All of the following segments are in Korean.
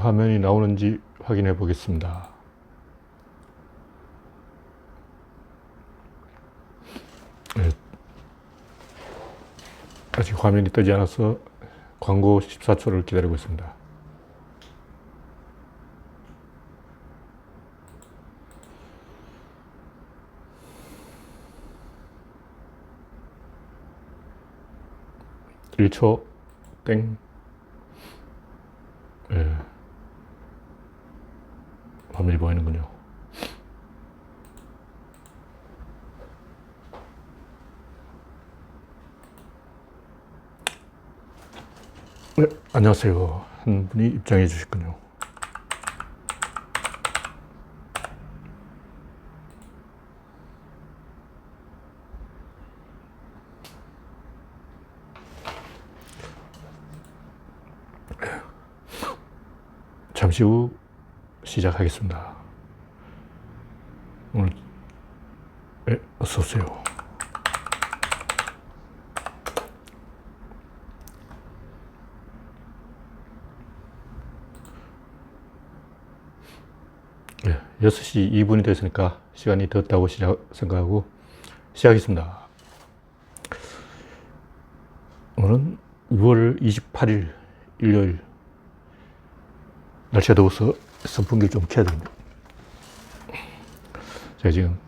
화면이 나오는지 확인해 보겠습니다. 네. 아직 화면이 뜨지 않아서 광고 14초를 기다리고 있습니다. (1초) 땡. 네. 화면이 보이는군요. 네, 안녕하세요. 한 분이 입장해 주셨군요. 잠시 후 시작하겠습니다. 오늘 네, 어서 오세요. 네, 6시 2분이 됐으니까 시간이 되었다고 생각하고 시작하겠습니다. 오늘은 6월 28일 일요일. 날씨가 더워서 선풍기를 좀 켜야 됩니다. 제가 지금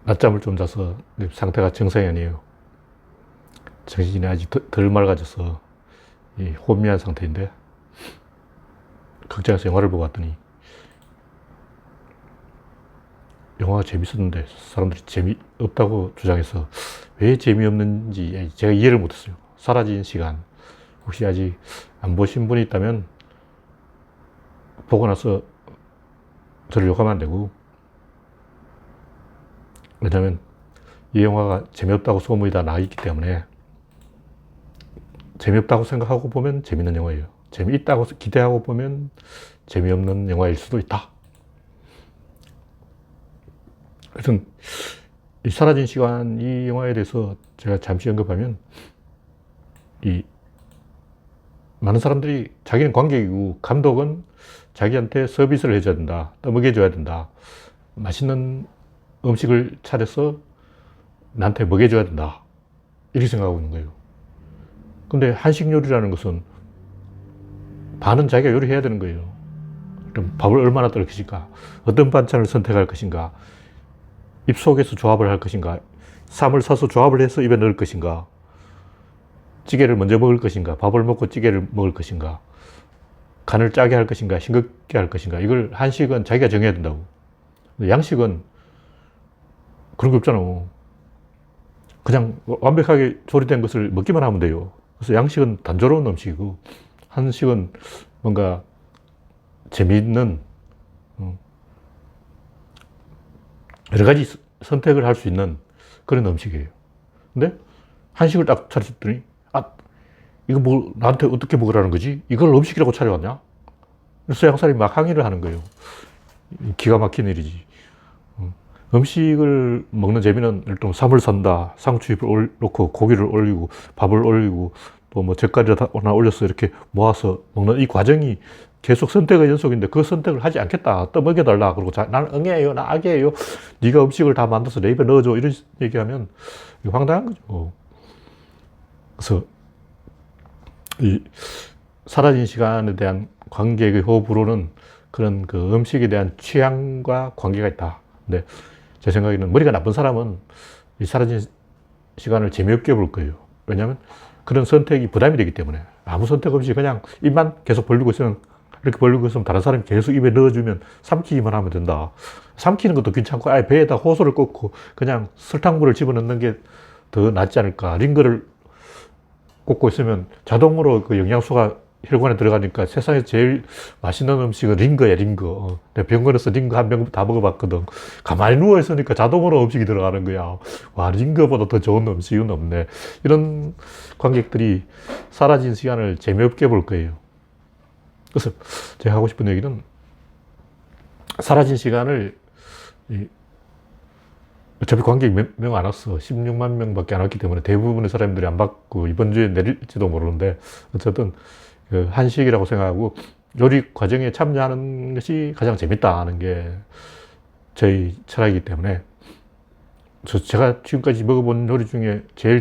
낮잠을 좀 자서 상태가 정상이 아니에요. 정신이 아직 덜 맑아져서 혼미한 상태인데, 극장에서 영화를 보고 왔더니 영화가 재밌었는데 사람들이 재미없다고 주장해서 왜 재미없는지 제가 이해를 못했어요. 사라진 시간. 혹시 아직 안 보신 분이 있다면 보고 나서 저를 욕하면 안 되고, 왜냐면 이 영화가 재미없다고 소문이 다 나 있기 때문에 재미없다고 생각하고 보면 재밌는 영화예요. 재미있다고 기대하고 보면 재미없는 영화일 수도 있다. 하여튼 이 사라진 시간, 이 영화에 대해서 제가 잠시 언급하면, 많은 사람들이 자기는 관객이고 감독은 자기한테 서비스를 해줘야 된다, 떠먹여줘야 된다, 맛있는 음식을 차려서 나한테 먹여줘야 된다, 이렇게 생각하고 있는 거예요. 근데 한식 요리라는 것은 반은 자기가 요리해야 되는 거예요. 그럼 밥을 얼마나 뜰 것인가, 어떤 반찬을 선택할 것인가, 입속에서 조합을 할 것인가, 쌈을 싸서 조합을 해서 입에 넣을 것인가, 찌개를 먼저 먹을 것인가, 밥을 먹고 찌개를 먹을 것인가, 간을 짜게 할 것인가, 싱겁게 할 것인가, 이걸 한식은 자기가 정해야 된다고. 양식은 그런 게 없잖아. 그냥 완벽하게 조리된 것을 먹기만 하면 돼요. 그래서 양식은 단조로운 음식이고, 한식은 뭔가 재미있는, 여러 가지 선택을 할 수 있는 그런 음식이에요. 근데 한식을 딱 차렸더니, 이거 뭐 나한테 어떻게 먹으라는 거지? 이걸 음식이라고 차려왔냐? 그래서 양사람이 막 항의를 하는 거예요. 기가 막힌 일이지. 음식을 먹는 재미는 일단 쌈을 산다, 상추잎을 넣고 고기를 올리고 밥을 올리고 또 뭐 젓갈을 하나 올려서 이렇게 모아서 먹는 이 과정이 계속 선택의 연속인데, 그 선택을 하지 않겠다, 떠먹여달라, 그러고 나는 응애예요, 나 악이에요, 네가 음식을 다 만들어서 내 입에 넣어줘, 이런 얘기하면 황당한 거죠. 그래서 이 사라진 시간에 대한 관객의 호불호는 그런 그 음식에 대한 취향과 관계가 있다. 근데 제 생각에는 머리가 나쁜 사람은 이 사라진 시간을 재미없게 볼 거예요. 왜냐하면 그런 선택이 부담이 되기 때문에. 아무 선택 없이 그냥 입만 계속 벌리고 있으면, 이렇게 벌리고 있으면 다른 사람이 계속 입에 넣어주면 삼키기만 하면 된다. 삼키는 것도 귀찮고 아예 배에다 호소를 꽂고 그냥 설탕물을 집어넣는 게 더 낫지 않을까. 링거를 꽂고 있으면 자동으로 그 영양소가 혈관에 들어가니까 세상에서 제일 맛있는 음식은 링거야, 링거. 내가 병원에서 링거 한 병 다 먹어봤거든. 가만히 누워있으니까 자동으로 음식이 들어가는 거야. 와, 링거보다 더 좋은 음식은 없네. 이런 관객들이 사라진 시간을 재미없게 볼 거예요. 그래서 제가 하고 싶은 얘기는, 사라진 시간을, 어차피 관객이 몇 명 안 왔어. 16만 명밖에 안 왔기 때문에 대부분의 사람들이 안 받고 이번 주에 내릴지도 모르는데, 어쨌든 그 한식이라고 생각하고 요리 과정에 참여하는 것이 가장 재밌다는 게 저희 철학이기 때문에 제가 지금까지 먹어본 요리 중에 제일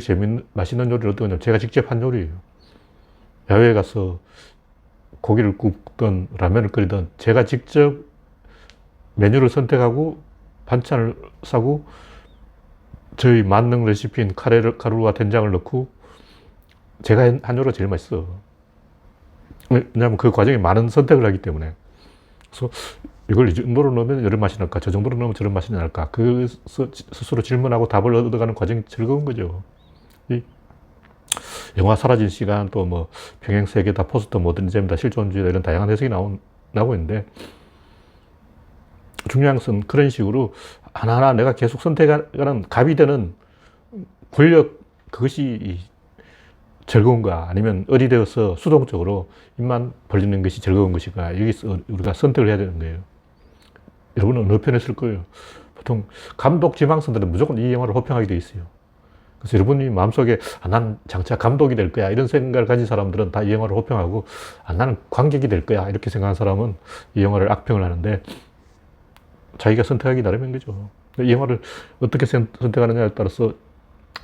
맛있는 요리는 어떤 거냐면 제가 직접 한 요리예요. 야외에 가서 고기를 굽든 라면을 끓이든 제가 직접 메뉴를 선택하고 반찬을 싸고 저희 만능 레시피인 가루와 된장을 넣고 제가 한 요리가 제일 맛있어. 왜냐하면 그 과정에 많은 선택을 하기 때문에. 그래서 이걸 이 정도로 넣으면 이런 맛이 날까? 저 정도로 넣으면 저런 맛이 날까? 그래서 스스로 질문하고 답을 얻어가는 과정이 즐거운 거죠. 이 영화 사라진 시간, 또 뭐 평행세계다, 포스트 모더니즘이다, 실존주의다, 이런 다양한 해석이 나오고 있는데, 중요한 것은 그런 식으로 하나하나 내가 계속 선택하는 갑이 되는 권력, 그것이 즐거운가, 아니면 어디되어서 수동적으로 입만 벌리는 것이 즐거운 것인가, 여기서 우리가 선택을 해야 되는 거예요. 여러분은 어느 편에 쓸 거예요? 보통 감독 지망생들은 무조건 이 영화를 호평하게 돼 있어요. 그래서 여러분이 마음속에 난 장차 감독이 될 거야, 이런 생각을 가진 사람들은 다 이 영화를 호평하고, 나는 관객이 될 거야, 이렇게 생각하는 사람은 이 영화를 악평을 하는데, 자기가 선택하기 나름인 거죠. 이 영화를 어떻게 선택하느냐에 따라서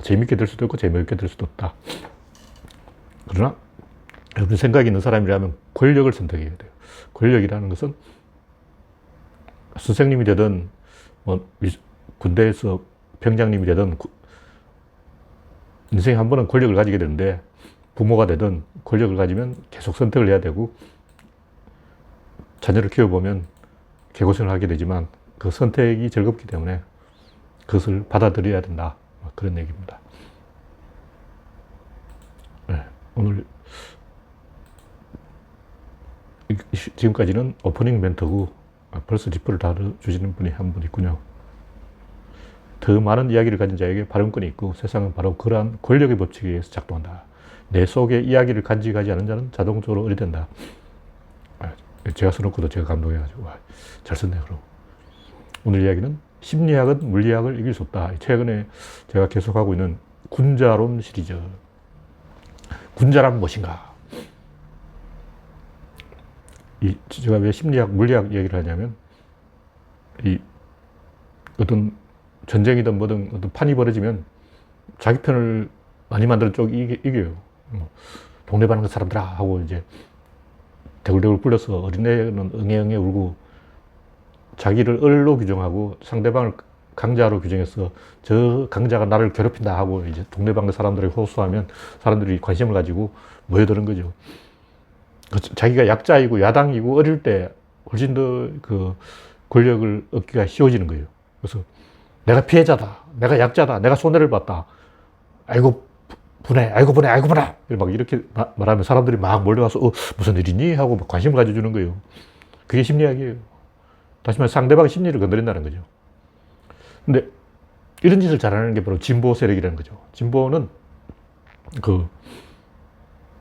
재밌게 될 수도 있고 재미없게 될 수도 없다. 그러나 여러분 생각이 있는 사람이라면 권력을 선택해야 돼요. 권력이라는 것은 선생님이 되든 뭐 군대에서 병장님이 되든 인생에 한 번은 권력을 가지게 되는데, 부모가 되든 권력을 가지면 계속 선택을 해야 되고, 자녀를 키워보면 개고생을 하게 되지만 그 선택이 즐겁기 때문에 그것을 받아들여야 된다. 그런 얘기입니다. 네, 오늘 지금까지는 오프닝 멘트고 벌써 지표를 달아주시는 분이 한 분 있군요. 더 많은 이야기를 가진 자에게 발언권이 있고 세상은 바로 그러한 권력의 법칙에 의해서 작동한다. 내 속에 이야기를 간직하지 않은 자는 자동적으로 의리된다. 제가 써놓고도 제가 감동해가지고 잘 썼네요. 그럼 오늘 이야기는 심리학은 물리학을 이길 수 없다. 최근에 제가 계속하고 있는 군자론 시리즈. 군자란 무엇인가? 제가 왜 심리학, 물리학 얘기를 하냐면, 어떤 전쟁이든 뭐든 어떤 판이 벌어지면 자기 편을 많이 만드는 쪽이 이겨요. 동네방 사람들아 하고 이제 대굴대굴 굴려서 어린애는 응애응애 울고 자기를 을로 규정하고 상대방을 강자로 규정해서 저 강자가 나를 괴롭힌다 하고 이제 동네방 사람들이 호소하면 사람들이 관심을 가지고 모여드는 거죠. 자기가 약자이고 야당이고 어릴 때 훨씬 더 그 권력을 얻기가 쉬워지는 거예요. 그래서 내가 피해자다, 내가 약자다, 내가 손해를 봤다, 아이고 분해, 아이고 분해, 아이고 분해, 막 이렇게 말하면 사람들이 막 몰려와서 무슨 일이니 하고 막 관심을 가져주는 거예요. 그게 심리학이에요. 다시 말해 상대방의 심리를 건드린다는 거죠. 근데 이런 짓을 잘하는 게 바로 진보 세력이라는 거죠. 진보는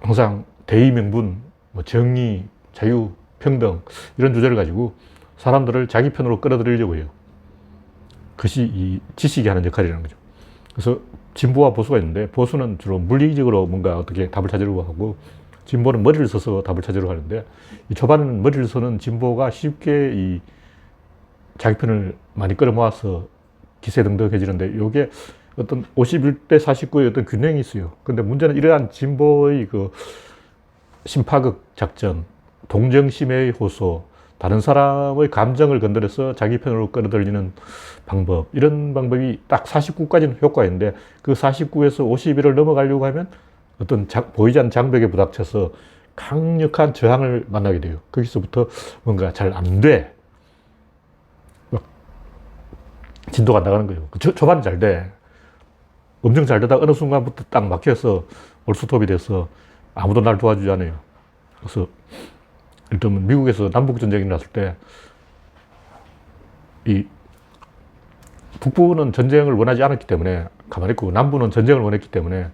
항상 대의 명분, 뭐 정의, 자유, 평등 이런 주제를 가지고 사람들을 자기 편으로 끌어들이려고 해요. 그것이 이 지식이 하는 역할이라는 거죠. 그래서 진보와 보수가 있는데, 보수는 주로 물리적으로 뭔가 어떻게 답을 찾으려고 하고, 진보는 머리를 써서 답을 찾으려고 하는데, 이 초반에는 머리를 쓰는 진보가 쉽게 이 자기 편을 많이 끌어모아서 기세등등해지는데, 이게 어떤 51대 49의 어떤 균형이 있어요. 근데 문제는 이러한 진보의 그 심파극 작전, 동정심의 호소, 다른 사람의 감정을 건드려서 자기 편으로 끌어들이는 방법, 이런 방법이 딱 49까지는 효과가 있는데, 그 49에서 51을 넘어가려고 하면 어떤 보이지 않는 장벽에 부닥쳐서 강력한 저항을 만나게 돼요. 거기서부터 뭔가 잘 안 돼. 막 진도가 안 나가는 거예요. 초반은 잘 돼. 엄청 잘 되다가 어느 순간부터 딱 막혀서 올스톱이 돼서 아무도 날 도와주지 않아요. 그래서 일단 미국에서 남북전쟁이 났을 때 이 북부는 전쟁을 원하지 않았기 때문에 가만히 있고, 남부는 전쟁을 원했기 때문에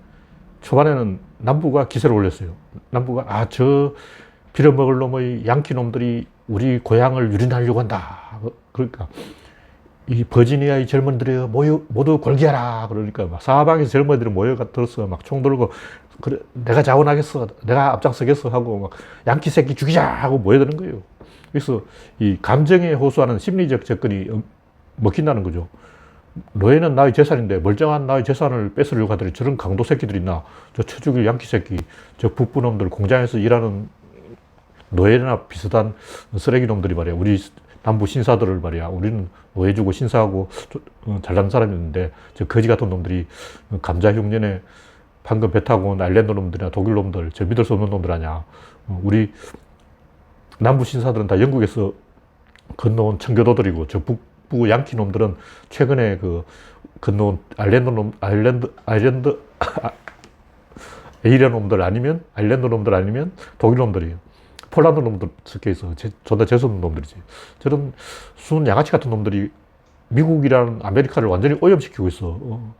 초반에는 남부가 기세를 올렸어요. 남부가 저 빌어먹을 놈의 양키 놈들이 우리 고향을 유린하려고 한다. 그러니까 이 버지니아의 젊은들이 모두 골기하라. 그러니까 막 사방에서 젊은이들이 모여들어서 막 총 들고, 그래, 내가 자원하겠어. 내가 앞장서겠어. 하고 막 양키 새끼 죽이자. 하고 모여드는 거예요. 그래서 이 감정에 호소하는 심리적 접근이 먹힌다는 거죠. 노예는 나의 재산인데 멀쩡한 나의 재산을 뺏으려고 하더니 저런 강도 새끼들이 있나. 저 쳐죽일 양키 새끼. 저 북부놈들 공장에서 일하는 노예나 비슷한 쓰레기 놈들이 말이야. 우리 남부 신사들을 말이야. 우리는 노예 주고 신사하고 잘난 사람이었는데 저 거지 같은 놈들이 감자 흉년에 방금 배 타고 온 아일랜드 놈들이나 독일 놈들, 저 믿을 수 없는 놈들 아니야. 우리 남부 신사들은 다 영국에서 건너온 청교도들이고 저 북부 양키 놈들은 최근에 그 건너온 에이리언 놈들 아니면 아일랜드 놈들 아니면 독일 놈들이에요. 폴란드 놈들 섞여 있어. 존나 재수없는 놈들이지. 저런 순 양아치 같은 놈들이 미국이라는 아메리카를 완전히 오염시키고 있어.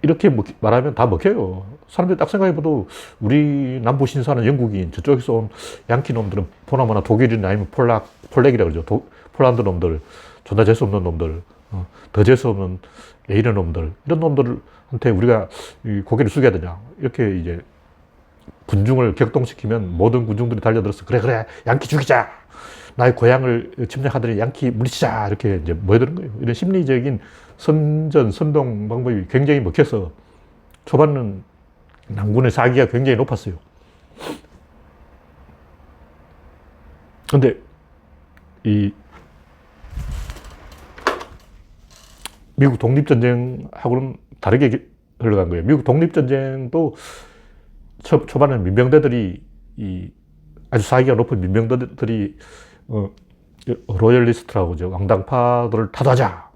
이렇게 말하면 다 먹혀요. 사람들이 딱 생각해봐도 우리 남부 신사는 영국인, 저쪽에서 온 양키 놈들은 보나마나 독일인 아니면 폴렉이라 그러죠. 폴란드 놈들, 존나 재수없는 놈들, 더 재수없는 에이런 놈들, 이런 놈들한테 우리가 고개를 숙여야 되냐. 이렇게 이제 군중을 격동시키면 모든 군중들이 달려들어서 그래 양키 죽이자, 나의 고향을 침략하더니 양키 물리치자, 이렇게 이제 모여드는 거예요. 이런 심리적인 선동 방법이 굉장히 먹혀서 초반은 남군의 사기가 굉장히 높았어요. 근데 이 미국 독립전쟁하고는 다르게 흘러간 거예요. 미국 독립전쟁도 초반에는 민병대들이 아주 사기가 높은 민병대들이 로열리스트라고 죠. 왕당파들을 타도하자.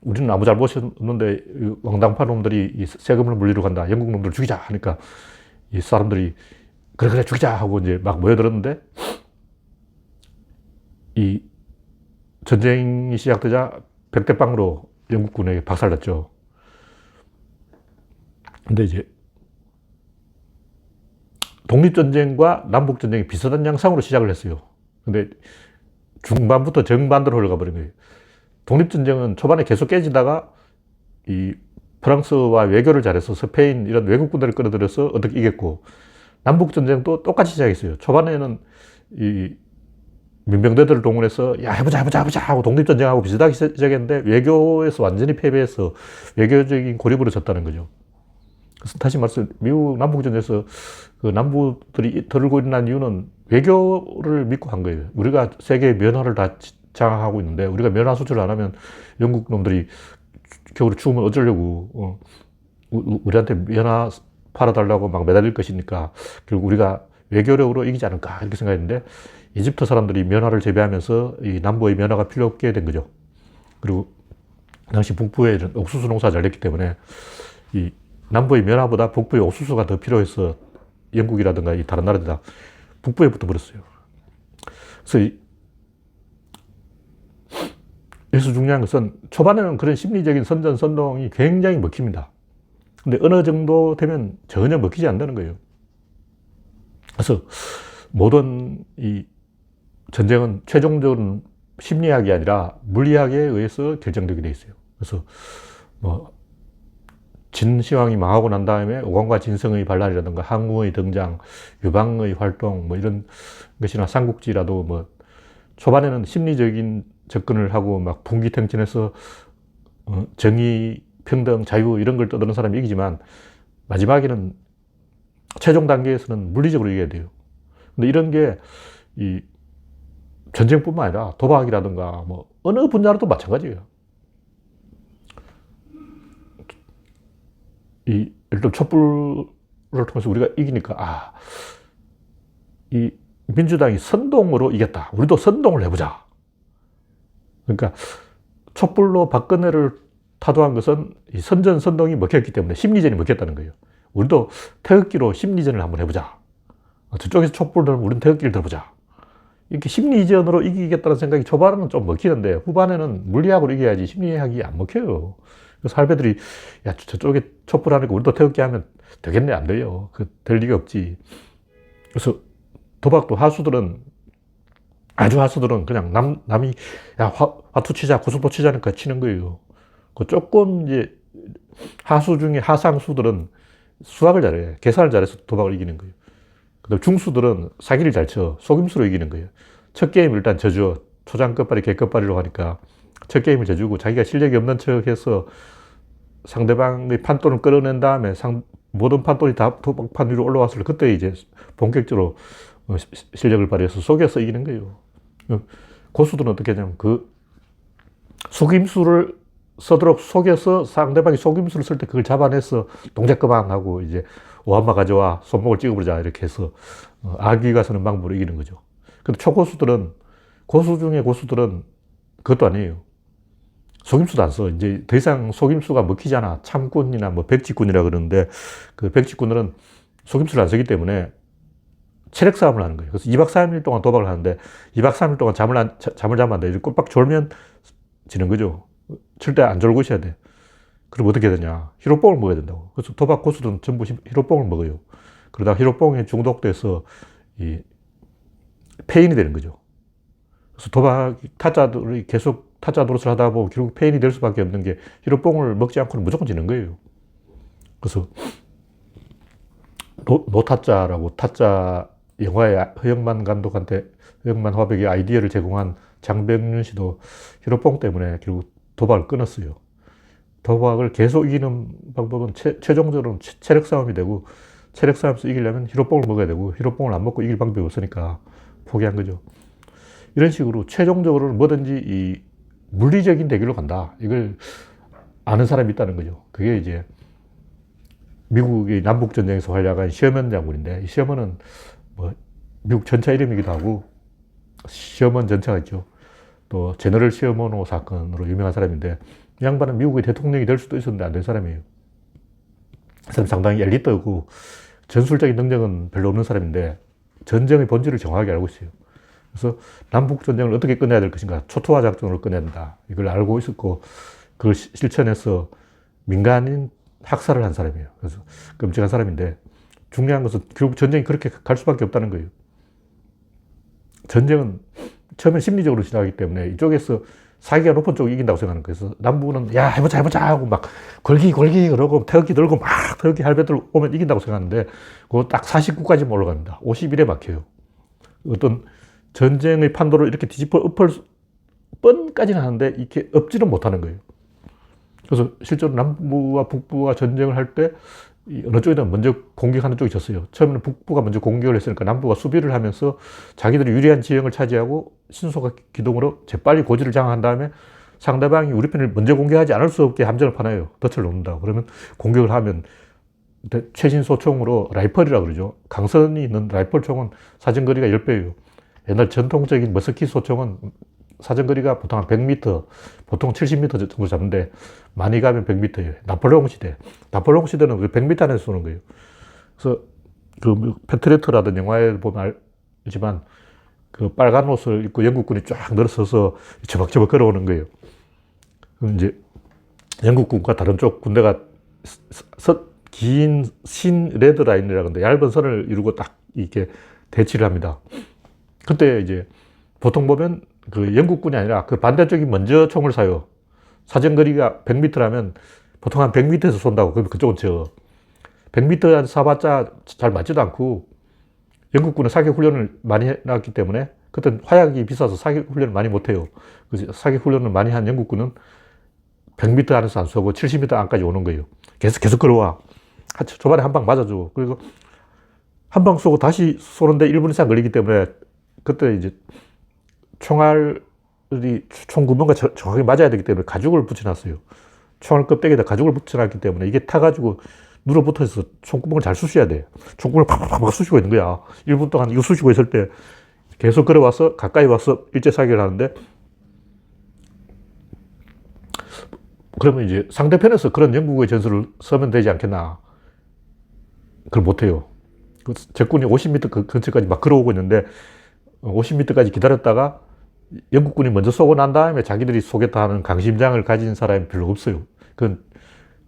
우리는 아무 잘못이 없는데 왕당파 놈들이 세금을 물리러 간다. 영국 놈들을 죽이자 하니까 이 사람들이 그래 죽이자 하고 이제 막 모여들었는데 이 전쟁이 시작되자 백대빵으로 영국군에게 박살났죠. 근데 이제 독립전쟁과 남북전쟁이 비슷한 양상으로 시작을 했어요. 근데 중반부터 정반대로 흘러가 버린 거예요. 독립전쟁은 초반에 계속 깨지다가 이 프랑스와 외교를 잘해서 스페인 이런 외국 군대를 끌어들여서 어떻게 이겼고, 남북전쟁도 똑같이 시작했어요. 초반에는 이 민병대들을 동원해서 야 해보자 하고 독립전쟁하고 비슷하게 시작했는데 외교에서 완전히 패배해서 외교적인 고립으로 졌다는 거죠. 그래서 다시 말해서 미국 남북전쟁에서 그 남부들이 들고 일어난 이유는 외교를 믿고 한 거예요. 우리가 세계의 면화를 다 장악하고 있는데 우리가 면화 수출을 안 하면 영국 놈들이 겨울에 추우면 어쩌려고 우리한테 면화 팔아달라고 막 매달릴 것이니까 결국 우리가 외교력으로 이기지 않을까 이렇게 생각했는데, 이집트 사람들이 면화를 재배하면서 이 남부의 면화가 필요 없게 된 거죠. 그리고 당시 북부에 옥수수 농사가 잘 됐기 때문에 이 남부의 면화보다 북부의 옥수수가 더 필요해서 영국이라든가 이 다른 나라들 다 북부에 붙어버렸어요. 그래서 여기서 중요한 것은 초반에는 그런 심리적인 선전선동이 굉장히 먹힙니다. 근데 어느 정도 되면 전혀 먹히지 않는다는 거예요. 그래서 모든 이 전쟁은 최종적으로는 심리학이 아니라 물리학에 의해서 결정되게 돼 있어요. 그래서 뭐 진시황이 망하고 난 다음에 오광과 진성의 반란이라든가 항우의 등장, 유방의 활동, 뭐 이런 것이나 삼국지라도 뭐 초반에는 심리적인 접근을 하고 막 분기탱천해서 정의, 평등, 자유 이런 걸 떠드는 사람이 이기지만 마지막에는 최종 단계에서는 물리적으로 이겨야 돼요. 근데 이런 게 이 전쟁뿐만 아니라 도박이라든가 뭐 어느 분야로도 마찬가지예요. 예를 들어 촛불을 통해서 우리가 이기니까 이 민주당이 선동으로 이겼다. 우리도 선동을 해보자. 그러니까 촛불로 박근혜를 타도한 것은 이 선전선동이 먹혔기 때문에 심리전이 먹혔다는 거예요. 우리도 태극기로 심리전을 한번 해보자. 저쪽에서 촛불 들면 우리는 태극기를 들어보자. 이렇게 심리전으로 이기겠다는 생각이 초반에는 좀 먹히는데 후반에는 물리학으로 이겨야지 심리학이 안 먹혀요. 그래서 할배들이 야 저쪽에 촛불 하니까 우리도 태극기 하면 되겠네. 안 돼요. 될 리가 없지. 그래서 도박도 하수들은 아주 하수들은 그냥 남이, 야, 화투 치자, 고스포 치자니까 치는 거예요. 그 조금 이제 하수 중에 하상수들은 수학을 잘해. 계산을 잘해서 도박을 이기는 거예요. 그다음 중수들은 사기를 잘 쳐. 속임수로 이기는 거예요. 첫 게임 일단 져줘. 초장 끝발이 개 끝발이라고 하니까 첫 게임을 져주고 자기가 실력이 없는 척 해서 상대방의 판돈을 끌어낸 다음에 모든 판돈이 다 도박판 위로 올라왔을 때 그때 이제 본격적으로 실력을 발휘해서 속여서 이기는 거예요. 고수들은 어떻게 하냐면 그 속임수를 쓰도록 속여서 상대방이 속임수를 쓸 때 그걸 잡아내서 동작 그만 하고 이제 오한마 가져와 손목을 찍어보자 이렇게 해서 아귀가 서는 방법으로 이기는 거죠. 근데 초고수들은 고수 중에 고수들은 그것도 아니에요. 속임수도 안 써. 이제 더 이상 속임수가 먹히잖아. 참꾼이나 뭐 백지꾼이라 그러는데 그 백지꾼들은 속임수를 안 쓰기 때문에 체력 싸움을 하는 거예요. 그래서 2박 3일 동안 도박을 하는데 2박 3일 동안 잠을 자면 안 돼. 꼴박 졸면 지는 거죠. 절대 안 졸고 있어야 돼. 그럼 어떻게 되냐. 히로뽕을 먹어야 된다고. 그래서 도박 고수들은 전부 히로뽕을 먹어요. 그러다가 히로뽕에 중독돼서 이 폐인이 되는 거죠. 그래서 도박 타짜들이 계속 타짜 노릇을 하다 보면 결국 폐인이 될 수밖에 없는 게 히로뽕을 먹지 않고는 무조건 지는 거예요. 그래서 노타짜라고 타짜 영화의 허영만 감독한테 허영만 화백이 아이디어를 제공한 장병윤 씨도 히로뽕 때문에 결국 도박을 끊었어요. 도박을 계속 이기는 방법은 최종적으로는 체력 싸움이 되고 체력 싸움에서 이기려면 히로뽕을 먹어야 되고 히로뽕을 안 먹고 이길 방법이 없으니까 포기한 거죠. 이런 식으로 최종적으로는 뭐든지 이 물리적인 대결로 간다. 이걸 아는 사람이 있다는 거죠. 그게 이제 미국의 남북전쟁에서 활약한 셔먼 장군인데 이 셔먼은 뭐 미국 전차 이름이기도 하고 셔먼 전차가 있죠. 또 제너럴 셔먼호 사건으로 유명한 사람인데 이 양반은 미국의 대통령이 될 수도 있었는데 안 된 사람이에요. 그 사람 상당히 엘리트고 전술적인 능력은 별로 없는 사람인데 전쟁의 본질을 정확하게 알고 있어요. 그래서 남북전쟁을 어떻게 끝내야 될 것인가, 초토화 작전으로 끝내야 된다. 이걸 알고 있었고 그걸 실천해서 민간인 학살을 한 사람이에요. 그래서 끔찍한 사람인데 중요한 것은 결국 전쟁이 그렇게 갈 수밖에 없다는 거예요. 전쟁은 처음엔 심리적으로 시작하기 때문에 이쪽에서 사기가 높은 쪽이 이긴다고 생각하는 거예요. 그래서 남부는 야 해보자 하고 막 걸기 그러고 태극기 들고 막 태극기 할배들 오면 이긴다고 생각하는데 그거 딱 49까지 올라갑니다. 51에 막혀요. 어떤 전쟁의 판도를 이렇게 뒤집어 엎을 뻔까지는 하는데 이렇게 엎지는 못하는 거예요. 그래서 실제로 남부와 북부가 전쟁을 할 때 어느 쪽이든 먼저 공격하는 쪽이 졌어요. 처음에는 북부가 먼저 공격을 했으니까 남부가 수비를 하면서 자기들이 유리한 지형을 차지하고 신속한 기동으로 재빨리 고지를 장악한 다음에 상대방이 우리 편을 먼저 공격하지 않을 수 없게 함정을 파놔요. 덫을 놓는다. 그러면 공격을 하면 최신 소총으로 라이펄이라고 그러죠. 강선이 있는 라이펄총은 사정거리가 10배예요. 옛날 전통적인 머스킷 소총은 사정거리가 보통 한 100m, 보통 70m 정도 잡는데 많이 가면 100m예요. 나폴레옹 시대. 나폴레옹 시대는 100m 안에서 쏘는 거예요. 그래서 그 패트리어트라든 영화에 보면 알지만 그 빨간 옷을 입고 영국군이 쫙 늘어서서 저벅저벅 걸어오는 거예요. 그럼 이제 영국군과 다른 쪽 군대가 긴 신 레드라인이라고 하는데 얇은 선을 이루고 딱 이렇게 대치를 합니다. 그때 이제 보통 보면 그 영국군이 아니라 그 반대쪽이 먼저 총을 쏴요. 사정거리가 100m라면 보통 한 100m에서 쏜다고. 그러면 그쪽은 져. 100m 쏴봤자 잘 맞지도 않고 영국군은 사격 훈련을 많이 해놨기 때문에 그때 화약이 비싸서 사격 훈련을 많이 못해요. 그래서 사격 훈련을 많이 한 영국군은 100m 안에서 안 쏘고 70m 안까지 오는 거예요. 계속 걸어와. 초반에 한 방 맞아줘. 그리고 한 방 쏘고 다시 쏘는데 1분 이상 걸리기 때문에 그때 이제 총알이 총 구멍과 정확하게 맞아야 되기 때문에 가죽을 붙여놨어요. 총알 껍데기에다 가죽을 붙여놨기 때문에 이게 타가지고 눌어붙어 있어서 총구멍을 잘 쑤셔야 돼. 총구멍을 팍팍팍 쑤시고 있는 거야. 1분 동안 이거 쑤시고 있을 때 계속 걸어와서 가까이 와서 일제사격을 하는데 그러면 이제 상대편에서 그런 영국의 전술을 쓰면 되지 않겠나. 그걸 못해요. 적군이 50m 근처까지 막 걸어오고 있는데 50m까지 기다렸다가 영국군이 먼저 쏘고 난 다음에 자기들이 쏘겠다 하는 강심장을 가진 사람이 별로 없어요. 그건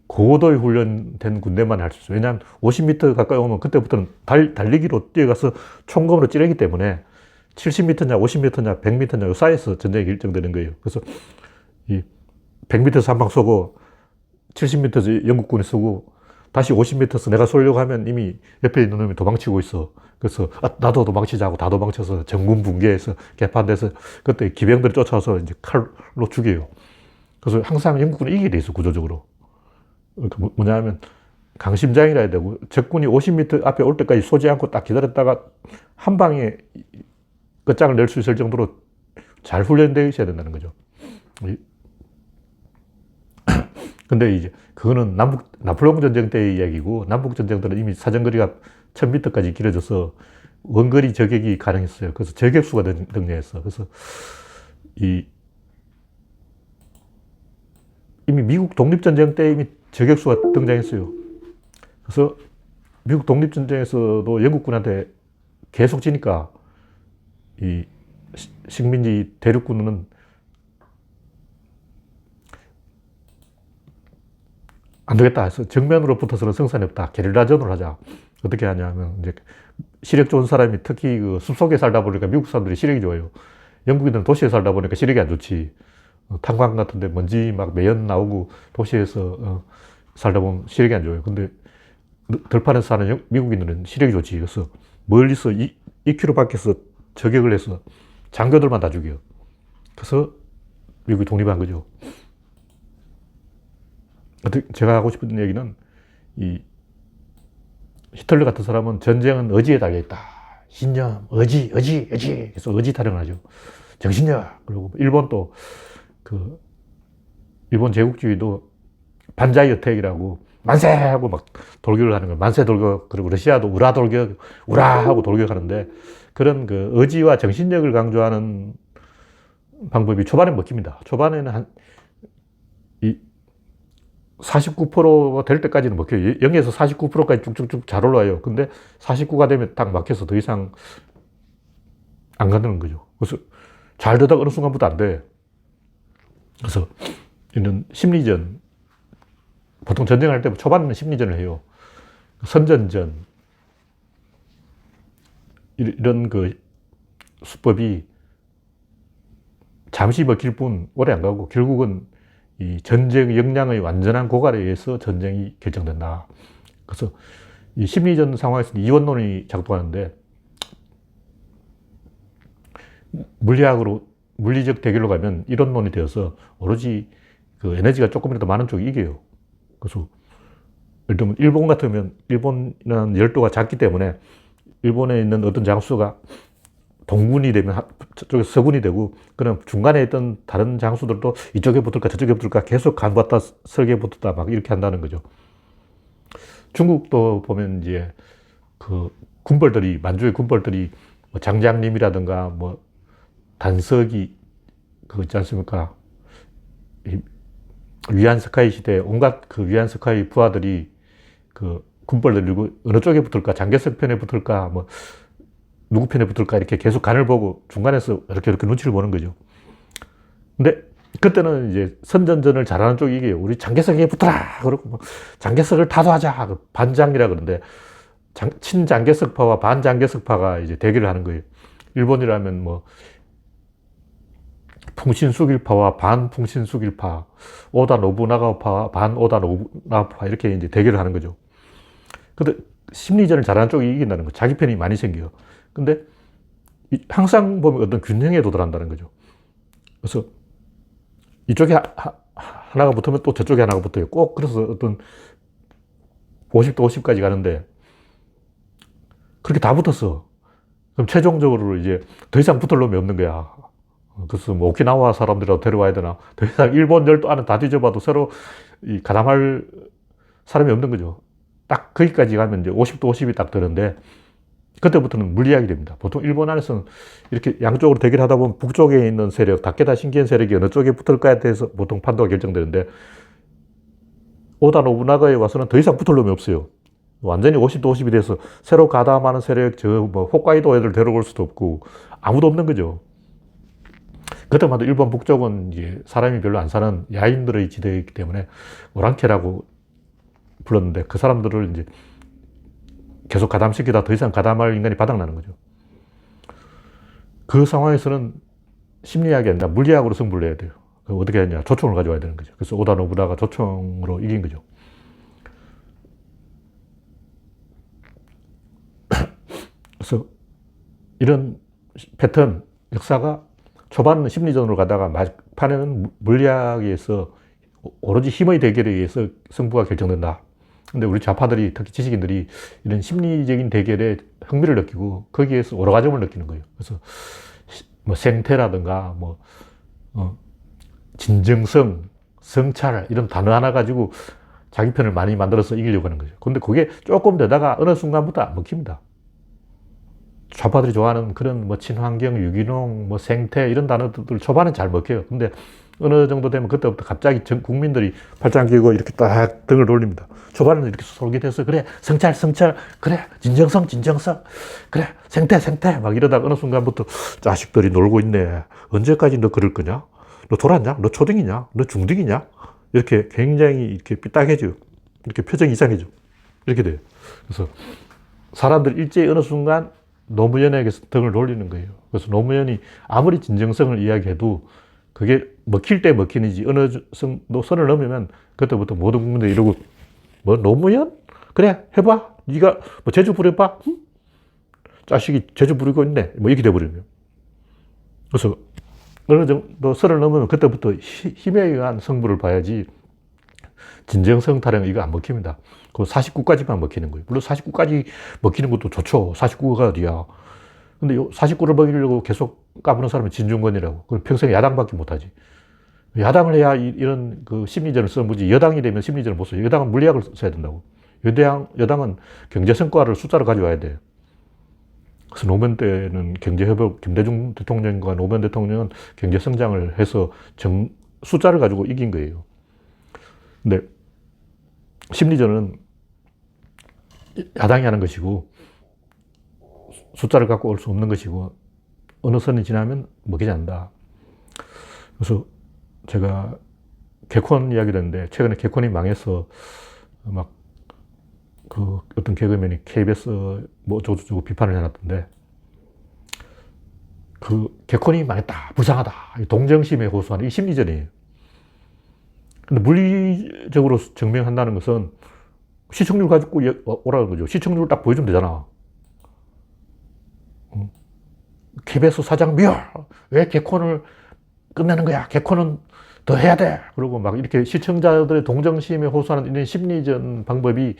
고도의 훈련된 군대만 할 수 있어요. 왜냐하면 50m 가까이 오면 그때부터는 달리기로 뛰어가서 총검으로 찌르기 때문에 70m냐, 50m냐, 100m냐, 요 사이에서 전쟁이 결정되는 거예요. 그래서 이 100m에서 한 방 쏘고, 70m에서 영국군이 쏘고, 다시 50m에서 내가 쏘려고 하면 이미 옆에 있는 놈이 도망치고 있어. 그래서 나도 도망치자고 다 도망쳐서 전군 붕괴해서 개판돼서 그때 기병들이 쫓아와서 이제 칼로 죽여요. 그래서 항상 영국군이 이기게 돼 있어, 구조적으로. 그러니까 뭐냐면 강심장이라 해야 되고, 적군이 50m 앞에 올 때까지 쏘지 않고 딱 기다렸다가 한 방에 끝장을 낼 수 있을 정도로 잘 훈련되어 있어야 된다는 거죠. 근데 이제 그거는 나폴레옹 전쟁 때의 이야기고, 남북 전쟁들은 이미 사정거리가 1000m까지 길어져서 원거리 저격이 가능했어요. 그래서 저격수가 등장했어. 그래서 이미 미국 독립전쟁 때 이미 저격수가 등장했어요. 그래서 미국 독립전쟁에서도 영국군한테 계속 지니까 이 식민지 대륙군은 안 되겠다 해서 정면으로 붙어서는 성산이 없다. 게릴라전을 하자. 어떻게 하냐면, 이제 시력 좋은 사람이 특히 그 숲속에 살다 보니까 미국 사람들이 시력이 좋아요. 영국인들은 도시에 살다 보니까 시력이 안 좋지. 탄광 같은데 먼지 막 매연 나오고 도시에서 살다 보면 시력이 안 좋아요. 근데 들판에서 사는 미국인들은 시력이 좋지. 그래서 멀리서 2km 밖에서 저격을 해서 장교들만 다 죽여요. 그래서 미국이 독립한 거죠. 제가 하고 싶은 얘기는, 이 히틀러 같은 사람은 전쟁은 의지에 달려있다. 신념, 의지. 그래서 의지 타령을 하죠. 정신력. 그리고 일본도 일본 제국주의도 반자이 어택이라고 만세하고 막 돌격을 하는 거예요. 만세 돌격. 그리고 러시아도 우라 돌격, 우라하고 돌격하는데, 그런 그 의지와 정신력을 강조하는 방법이 초반에 먹힙니다. 초반에는 49%가 될 때까지는 먹혀요. 0에서 49%까지 쭉쭉쭉 잘 올라와요. 근데 49가 되면 딱 막혀서 더 이상 안 가는 거죠. 그래서 잘 되다가 어느 순간부터 안 돼. 그래서 이런 심리전, 보통 전쟁할 때 초반에는 심리전을 해요. 선전전, 이런 그 수법이 잠시 먹힐 뿐 오래 안 가고, 결국은 이 전쟁 역량의 완전한 고갈에 의해서 전쟁이 결정된다. 그래서 이 심리전 상황에서 이원론이 작동하는데, 물리적 대결로 가면 이론론이 되어서 오로지 그 에너지가 조금이라도 많은 쪽이 이겨요. 그래서 예를 들면 일본 같으면, 일본은 열도가 작기 때문에 일본에 있는 어떤 장수가 동군이 되면 저쪽에서 서군이 되고, 그럼 중간에 있던 다른 장수들도 이쪽에 붙을까 저쪽에 붙을까 계속 간봤다 설계 붙었다 막 이렇게 한다는 거죠. 중국도 보면 이제 그 군벌들이, 만주의 군벌들이 뭐 장장님이라든가 뭐 단석이 그거 있지 않습니까? 위안스카이 시대 온갖 그 위안스카이 부하들이 그 군벌들 들고 어느 쪽에 붙을까, 장개석 편에 붙을까, 뭐 누구 편에 붙을까 이렇게 계속 간을 보고 중간에서 이렇게 눈치를 보는 거죠. 근데 그때는 이제 선전전을 잘하는 쪽이 이겨요. 우리 장개석에 붙어라! 그러고 뭐 장개석을 타도하자! 그 반장이라 그러는데, 친장개석파와 반장개석파가 이제 대결을 하는 거예요. 일본이라면 뭐 풍신수길파와 반풍신수길파, 오다 노부나가파와 반 오다 노부나가파 이렇게 이제 대결을 하는 거죠. 근데 심리전을 잘하는 쪽이 이긴다는 거, 자기 편이 많이 생겨요. 근데 항상 보면 어떤 균형에 도달한다는 거죠. 그래서 이쪽에 하나가 붙으면 또 저쪽에 하나가 붙어요. 꼭 그래서 어떤 50대 50까지 가는데, 그렇게 다 붙었어. 그럼 최종적으로 이제 더 이상 붙을 놈이 없는 거야. 그래서 뭐 오키나와 사람들이라도 데려와야 되나. 더 이상 일본 열도 안에 다 뒤져봐도 서로 가담할 사람이 없는 거죠. 딱 거기까지 가면 이제 50대 50이 딱 되는데, 그때부터는 물리학이 됩니다. 보통 일본 안에서는 이렇게 양쪽으로 대결하다 보면 북쪽에 있는 세력, 다케다 신기엔 세력이 어느 쪽에 붙을까에 대해서 보통 판도가 결정되는데, 오다 노부나가에 와서는 더 이상 붙을 놈이 없어요. 완전히 50대 50이 돼서 새로 가담하는 세력, 뭐 홋카이도 애들 데려올 수도 없고 아무도 없는 거죠. 그때마다 일본 북쪽은 이제 사람이 별로 안 사는 야인들의 지대이기 때문에 오랑캐라고 불렀는데, 그 사람들을 이제 계속 가담시키다 더 이상 가담할 인간이 바닥나는 거죠. 그 상황에서는 심리학이 아니라 물리학으로 승부를 내야 돼요. 어떻게 했냐. 조총을 가져와야 되는 거죠. 그래서 오다 노부나가 조총으로 이긴 거죠. 그래서 이런 패턴, 역사가 초반은 심리전으로 가다가 막판에는 물리학에 의해서 오로지 힘의 대결에 의해서 승부가 결정된다. 근데 우리 좌파들이, 특히 지식인들이 이런 심리적인 대결에 흥미를 느끼고 거기에서 오라가즘을 느끼는 거예요. 그래서 뭐 생태라든가 뭐 진정성, 성찰 이런 단어 하나 가지고 자기 편을 많이 만들어서 이기려고 하는 거죠. 근데 그게 조금 되다가 어느 순간부터 안 먹힙니다. 좌파들이 좋아하는 그런 뭐 친환경, 유기농, 뭐 생태 이런 단어들 초반엔 잘 먹혀요. 근데 어느 정도 되면 그때부터 갑자기 전 국민들이 팔짱 끼고 이렇게 딱 등을 돌립니다. 초반에는 이렇게 솔깃해서 그래 성찰 성찰 그래 진정성 진정성 그래 생태 생태 막 이러다가 어느 순간부터 자식들이 놀고 있네. 언제까지 너 그럴 거냐? 너 돌았냐? 너 초딩이냐? 너 중딩이냐? 이렇게 굉장히 이렇게 삐딱해져요. 이렇게 표정이 이상해져. 이렇게 돼요. 그래서 사람들 일제히 어느 순간 노무현에게 등을 돌리는 거예요. 그래서 노무현이 아무리 진정성을 이야기해도 그게 먹힐 때 먹히는지 어느 정도 선을 넘으면 그때부터 모든 국민들이 이러고 뭐 노무현? 그래 해봐. 네가 뭐 제주 부려봐. 응? 자식이 제주 부리고 있네. 뭐 이렇게 돼버리면. 그래서 어느 정도 선을 넘으면 그때부터 힘에 의한 승부를 봐야지 진정성 타령 이거 안 먹힙니다. 그 49까지만 먹히는 거예요. 물론 49까지 먹히는 것도 좋죠. 49가 어디야. 근데 49를 먹이려고 계속 까부는 사람이 진중권이라고. 그럼 평생 야당밖에 못하지. 야당을 해야 이런 그 심리전을 쓰는 거지. 여당이 되면 심리전을 못 써요. 여당은 물리학을 써야 된다고. 여당은 경제 성과를 숫자로 가져와야 돼요. 그래서 노무현 때는 경제협업, 김대중 대통령과 노무현 대통령은 경제 성장을 해서 숫자를 가지고 이긴 거예요. 근데 심리전은 야당이 하는 것이고 숫자를 갖고 올 수 없는 것이고 어느 선이 지나면 먹히지 않는다. 그래서 제가 개콘 이야기를 했는데 최근에 개콘이 망해서 막 그 어떤 개그맨이 KBS 뭐 어쩌고저쩌고 비판을 해놨던데 그 개콘이 망했다, 불쌍하다, 동정심에 호소하는 이 심리전이에요. 근데 물리적으로 증명한다는 것은 시청률 가지고 오라는 거죠. 시청률을 딱 보여주면 되잖아. KBS 사장 미워! 왜 개콘을 끝내는 거야? 개콘은 더 해야 돼! 그러고 막 이렇게 시청자들의 동정심에 호소하는 이런 심리전 방법이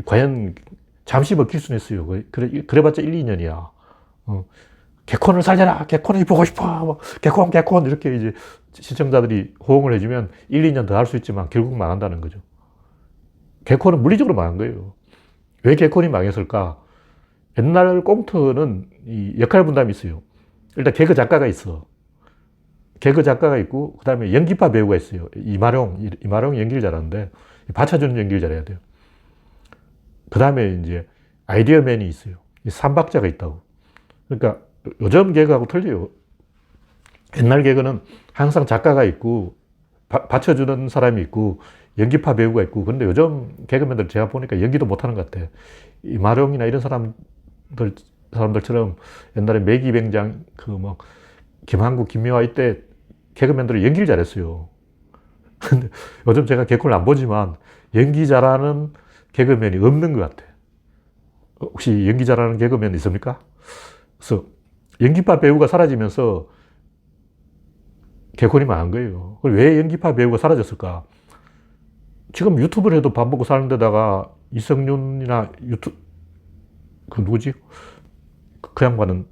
과연 잠시 먹힐 수는 있어요. 그래봤자 1, 2년이야. 개콘을 살려라! 개콘이 보고 싶어! 개콘! 이렇게 이제 시청자들이 호응을 해주면 1, 2년 더 할 수 있지만 결국 망한다는 거죠. 개콘은 물리적으로 망한 거예요. 왜 개콘이 망했을까? 옛날 꽁트는 이 역할 분담이 있어요. 일단 개그 작가가 있어. 개그 작가가 있고, 그 다음에 연기파 배우가 있어요. 이마룡 연기를 잘하는데, 받쳐주는 연기를 잘해야 돼요. 그 다음에 이제 아이디어맨이 있어요. 이 삼박자가 있다고. 그러니까 요즘 개그하고 틀려요. 옛날 개그는 항상 작가가 있고, 받쳐주는 사람이 있고, 연기파 배우가 있고, 근데 요즘 개그맨들 제가 보니까 연기도 못하는 것 같아. 이마룡이나 이런 사람들처럼 옛날에 매기뱅장, 김한국, 김미화 이때 개그맨들이 연기를 잘했어요. 근데 요즘 제가 개콘을 안 보지만 연기 잘하는 개그맨이 없는 것 같아. 혹시 연기 잘하는 개그맨 있습니까? 그래서 연기파 배우가 사라지면서 개콘이 망한 거예요. 왜 연기파 배우가 사라졌을까? 지금 유튜브를 해도 밥 먹고 사는 데다가 이성윤이나 그 누구지? 그 양반은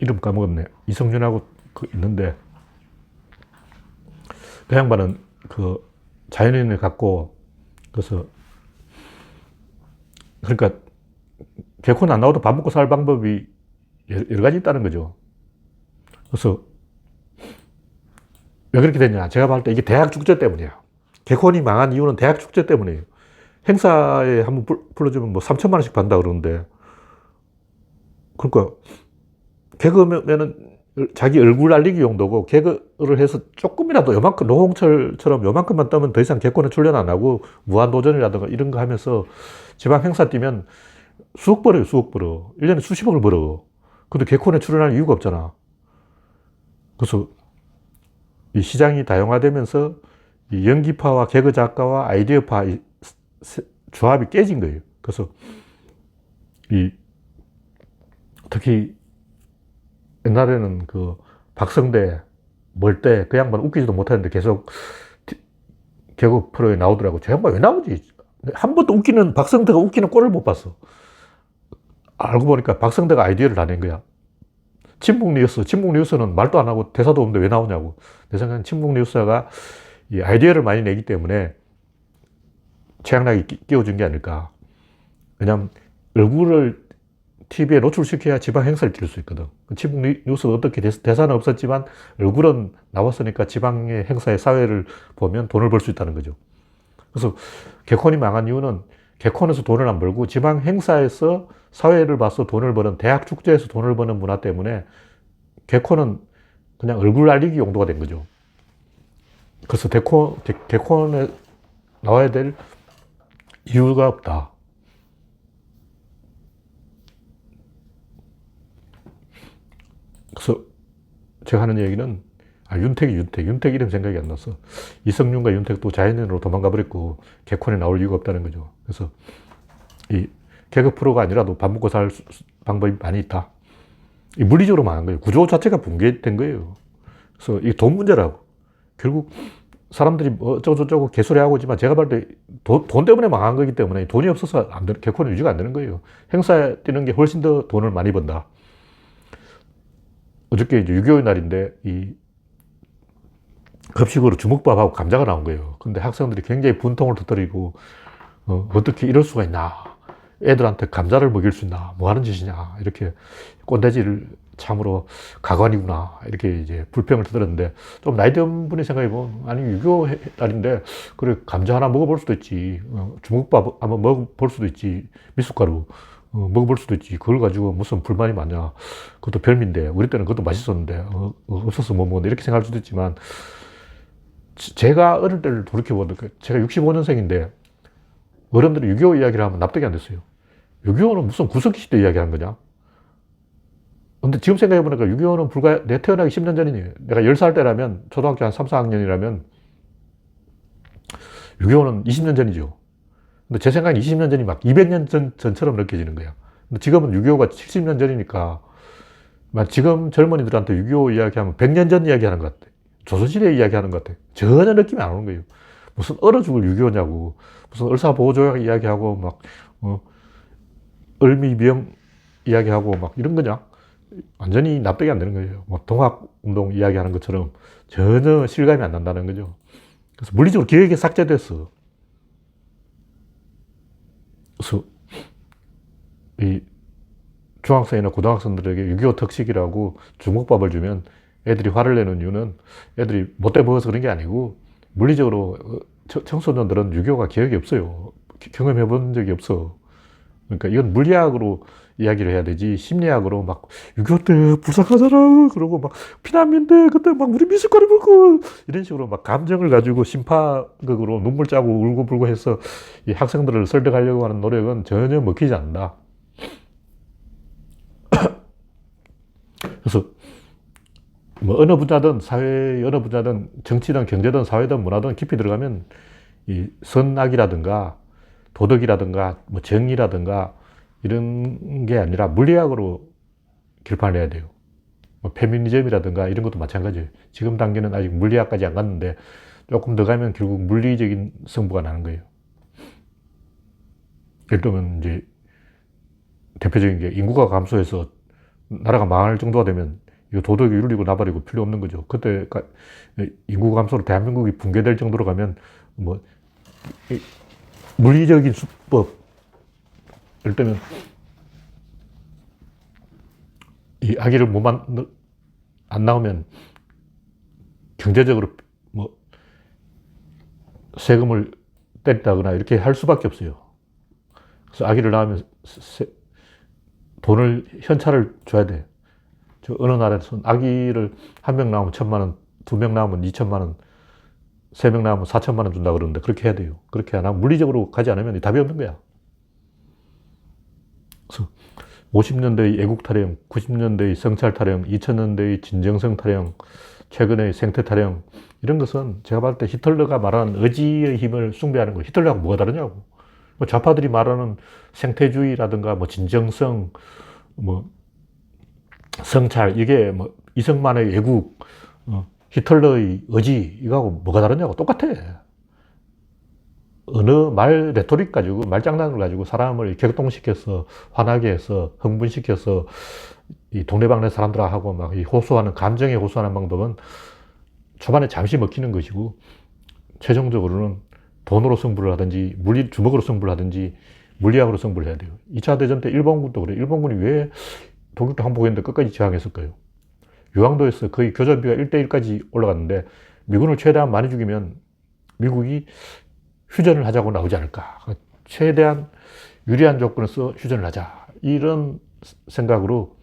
이름 까먹었네. 이성윤하고 있는데 그 양반은 자연인을 갖고 그래서 그러니까 개콘 안 나와도 밥 먹고 살 방법이 여러 가지 있다는 거죠. 그래서 왜 그렇게 됐냐? 제가 봤을 때 이게 대학 축제 때문이야. 개콘이 망한 이유는 대학 축제 때문이에요. 행사에 한번 불러주면 뭐 3천만 원씩 받는다 그러는데 그러니까 개그맨은 자기 얼굴 알리기 용도고 개그를 해서 조금이라도 요만큼 노홍철처럼 요만큼만 떠면 더 이상 개콘에 출연 안 하고 무한도전이라든가 이런 거 하면서 지방 행사 뛰면 수억 벌어요, 수억 벌어. 1년에 수십억을 벌어. 근데 개콘에 출연할 이유가 없잖아. 그래서 이 시장이 다양화되면서 이 연기파와 개그 작가와 아이디어파 조합이 깨진 거예요. 그래서 이 특히 옛날에는 그 박성대, 멀대 그 양반 웃기지도 못하는데 계속 개그 프로에 나오더라고. 저 양반 왜 나오지? 한 번도 웃기는 박성대가 웃기는 꼴을 못 봤어. 알고 보니까 박성대가 아이디어를 다 낸 거야. 친북 뉴스, 친북 뉴스는 말도 안 하고 대사도 없는데 왜 나오냐고. 내 생각엔 친북 뉴스가 이 아이디어를 많이 내기 때문에 최양락이 끼워준 게 아닐까. 왜냐면 얼굴을 TV에 노출시켜야 지방 행사를 뛸 수 있거든. 친북 뉴스가 어떻게 대사는 없었지만 얼굴은 나왔으니까 지방의 행사의 사회를 보면 돈을 벌 수 있다는 거죠. 그래서 개콘이 망한 이유는 개콘에서 돈을 안 벌고 지방 행사에서 사회를 봐서 돈을 버는, 대학 축제에서 돈을 버는 문화 때문에 개콘은 그냥 얼굴 알리기 용도가 된 거죠. 그래서 개콘에 나와야 될 이유가 없다. 그래서 제가 하는 얘기는 윤택 이름 생각이 안 났어. 이성윤과 윤택도 자연인으로 도망가 버렸고 개콘에 나올 이유가 없다는 거죠. 그래서 이 개그 프로가 아니라도 밥 먹고 살 방법이 많이 있다. 이 물리적으로 망한 거예요. 구조 자체가 붕괴된 거예요. 그래서 이게 돈 문제라고. 결국 사람들이 어쩌고저쩌고 개소리하고 있지만 제가 볼 때 돈 때문에 망한 거기 때문에 돈이 없어서 안 되는, 개콘은 유지가 안 되는 거예요. 행사에 뛰는 게 훨씬 더 돈을 많이 번다. 어저께 이제 6.25일 날인데 이 급식으로 주먹밥하고 감자가 나온 거예요. 근데 학생들이 굉장히 분통을 터뜨리고 어떻게 이럴 수가 있나. 애들한테 감자를 먹일 수 있나. 뭐 하는 짓이냐. 이렇게 꼰대질을 참으로 가관이구나. 이렇게 이제 불평을 터뜨렸는데 좀 나이 든 분이 생각해보면 아니 6.25 날인데 그래 감자 하나 먹어볼 수도 있지. 주먹밥 한번 먹어볼 수도 있지. 미숫가루. 먹어볼 수도 있지. 그걸 가지고 무슨 불만이 많냐. 그것도 별미인데 우리 때는 그것도 맛있었는데 없어서 못 먹었는데 이렇게 생각할 수도 있지만 제가 어릴 때를 돌이켜보면 제가 65년생인데 어른들이 6.25 이야기를 하면 납득이 안 됐어요. 6.25는 무슨 구석기 시대 이야기하는 거냐? 근데 지금 생각해보니까 6.25는 불과 내 태어나기 10년 전이에요. 내가 10살 때라면 초등학교 한 3, 4학년이라면 6.25는 20년 전이죠. 근데 제 생각엔 20년 전이 막 200년 전처럼 느껴지는 거야. 근데 지금은 6.25가 70년 전이니까 지금 젊은이들한테 6.25 이야기하면 100년 전 이야기하는 것 같아. 조선시대 이야기하는 것 같아. 전혀 느낌이 안 오는 거예요. 무슨 얼어 죽을 6.25냐고. 무슨 을사보호조약 이야기하고 막 을미병 이야기하고 막 이런 거냐. 완전히 납득이 안 되는 거예요. 뭐 동학운동 이야기하는 것처럼 전혀 실감이 안 난다는 거죠. 그래서 물리적으로 기억이 삭제됐어. 그래서 이 중학생이나 고등학생들에게 6.25 특식이라고 주먹밥을 주면 애들이 화를 내는 이유는 애들이 못돼 먹어서 그런 게 아니고 물리적으로 청소년들은 6.25가 기억이 없어요. 경험해 본 적이 없어. 그러니까 이건 물리학으로 이야기를 해야 되지 심리학으로 막 6.25 때 불쌍하잖아 그러고 막 피난민들 그때 막 우리 미숫가루 먹고 이런 식으로 막 감정을 가지고 심파극으로 눈물 짜고 울고불고 해서 이 학생들을 설득하려고 하는 노력은 전혀 먹히지 않는다. 그래서 뭐 어느 분야든 사회의 어느 분야든 정치든 경제든 사회든 문화든 깊이 들어가면 이 선악이라든가 도덕이라든가 뭐 정의라든가 이런 게 아니라 물리학으로 결판을 내야 돼요. 뭐 페미니즘이라든가 이런 것도 마찬가지예요. 지금 단계는 아직 물리학까지 안 갔는데 조금 더 가면 결국 물리적인 승부가 나는 거예요. 예를 들면 이제 대표적인 게 인구가 감소해서 나라가 망할 정도가 되면 이거 도덕이 윤리고 나발이고 필요 없는 거죠. 그때 인구 감소로 대한민국이 붕괴될 정도로 가면 뭐 물리적인 수법, 예를 들면 이 아기를 안 낳으면 경제적으로 뭐 세금을 떼다거나 이렇게 할 수밖에 없어요. 그래서 아기를 낳으면 돈을 현찰을 줘야 돼. 저 어느 나라에서는 아기를 한 명 낳으면 1,000만 원, 2명 낳으면 2천만 원, 3명 낳으면 4천만 원 준다 그러는데 그렇게 해야 돼요. 그렇게 안 하면 물리적으로 가지 않으면 답이 없는 거야. 그래서 50년대의 애국 타령, 90년대의 성찰 타령, 2000년대의 진정성 타령, 최근의 생태 타령, 이런 것은 제가 봤을 때 히틀러가 말하는 의지의 힘을 숭배하는 거예요. 히틀러하고 뭐가 다르냐고. 뭐 좌파들이 말하는 생태주의라든가 뭐 진정성, 뭐 성찰, 이게 뭐 이승만의 애국, 히틀러의 의지, 이거하고 뭐가 다르냐고. 똑같아. 어느 말 레토릭 가지고, 말장난을 가지고 사람을 격동시켜서, 화나게 해서, 흥분시켜서, 이 동네방네 사람들하고 막 호소하는, 감정에 호소하는 방법은 초반에 잠시 먹히는 것이고, 최종적으로는 돈으로 승부를 하든지, 주먹으로 승부를 하든지, 물리학으로 승부를 해야 돼요. 2차 대전 때 일본군도 그래요. 일본군이 왜 독일도 항복했는데 끝까지 저항했을까요? 유황도에서 거의 교전비가 1대1까지 올라갔는데, 미군을 최대한 많이 죽이면 미국이 휴전을 하자고 나오지 않을까. 최대한 유리한 조건에서 휴전을 하자. 이런 생각으로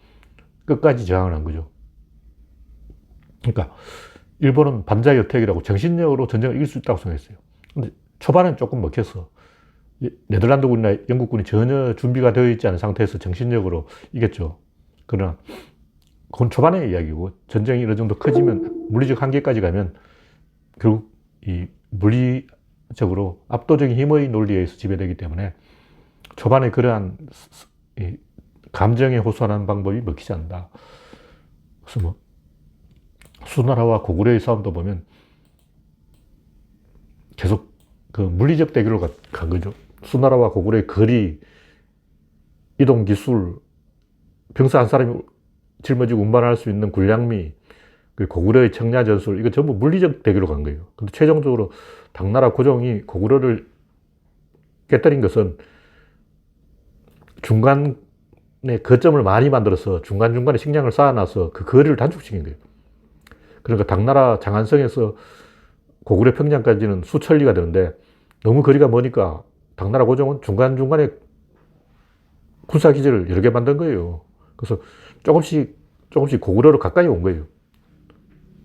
끝까지 저항을 한 거죠. 그러니까 일본은 반자여택이라고 정신력으로 전쟁을 이길 수 있다고 생각했어요. 근데 초반엔 조금 먹혔어. 네덜란드군이나 영국군이 전혀 준비가 되어 있지 않은 상태에서 정신력으로 이겼죠. 그러나 그건 초반의 이야기고, 전쟁이 어느 정도 커지면, 물리적 한계까지 가면 결국 이 물리적으로 압도적인 힘의 논리에 의해서 지배되기 때문에 초반에 그러한 감정에 호소하는 방법이 먹히지 않는다. 그래서 뭐 수나라와 고구려의 싸움도 보면 계속 그 물리적 대결로 간 거죠. 수나라와 고구려의 거리, 이동 기술, 병사 한 사람이 짊어지고 운반할 수 있는 군량미, 고구려의 청야 전술, 이거 전부 물리적 대결로 간 거예요. 근데 최종적으로 당나라 고종이 고구려를 깨뜨린 것은 중간에 거점을 많이 만들어서 중간중간에 식량을 쌓아놔서 그 거리를 단축시킨 거예요. 그러니까 당나라 장안성에서 고구려 평양까지는 수천 리가 되는데, 너무 거리가 머니까 당나라 고종은 중간중간에 군사기지를 여러 개 만든 거예요. 그래서 조금씩 고구려로 가까이 온 거예요.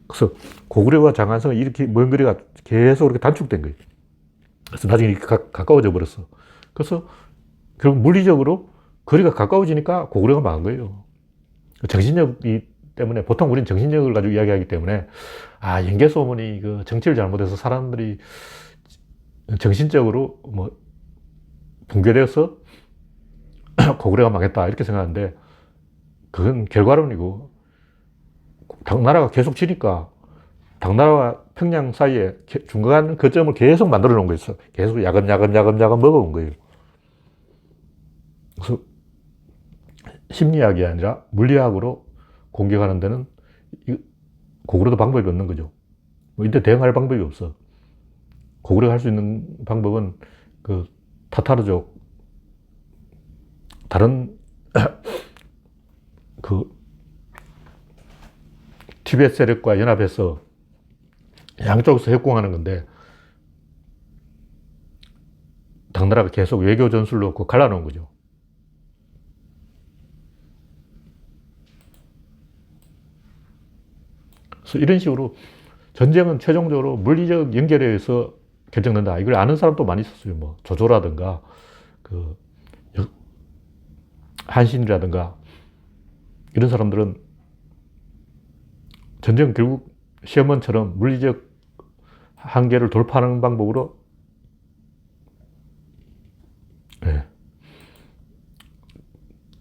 그래서 고구려와 장안성은 이렇게 먼 거리가 계속 이렇게 단축된 거예요. 그래서 나중에 이렇게 가까워져 버렸어. 그래서 결국 물리적으로 거리가 가까워지니까 고구려가 망한 거예요. 정신력이 때문에, 보통 우리는 정신력을 가지고 이야기하기 때문에, 연개소문이 그 정치를 잘못해서 사람들이 정신적으로 뭐 붕괴되어서 고구려가 망했다, 이렇게 생각하는데, 그건 결과론이고, 당나라가 계속 지니까 당나라와 평양 사이에 중간 거점을 계속 만들어 놓은 거였어. 계속 야금야금 먹어온 거예요. 그래서 심리학이 아니라 물리학으로 공격하는 데는 고구려도 방법이 없는 거죠. 이때 대응할 방법이 없어. 고구려가 할 수 있는 방법은 그 타타르족, 다른 그 티베트 세력과 연합해서 양쪽에서 협공하는 건데, 당나라가 계속 외교 전술로 그거 갈라놓은 거죠. 그래서 이런 식으로 전쟁은 최종적으로 물리적 연결에 의해서 결정된다. 이걸 아는 사람도 많이 있었어요. 뭐 조조라든가 그 한신이라든가 이런 사람들은 전쟁은 결국 시험원처럼 물리적 한계를 돌파하는 방법으로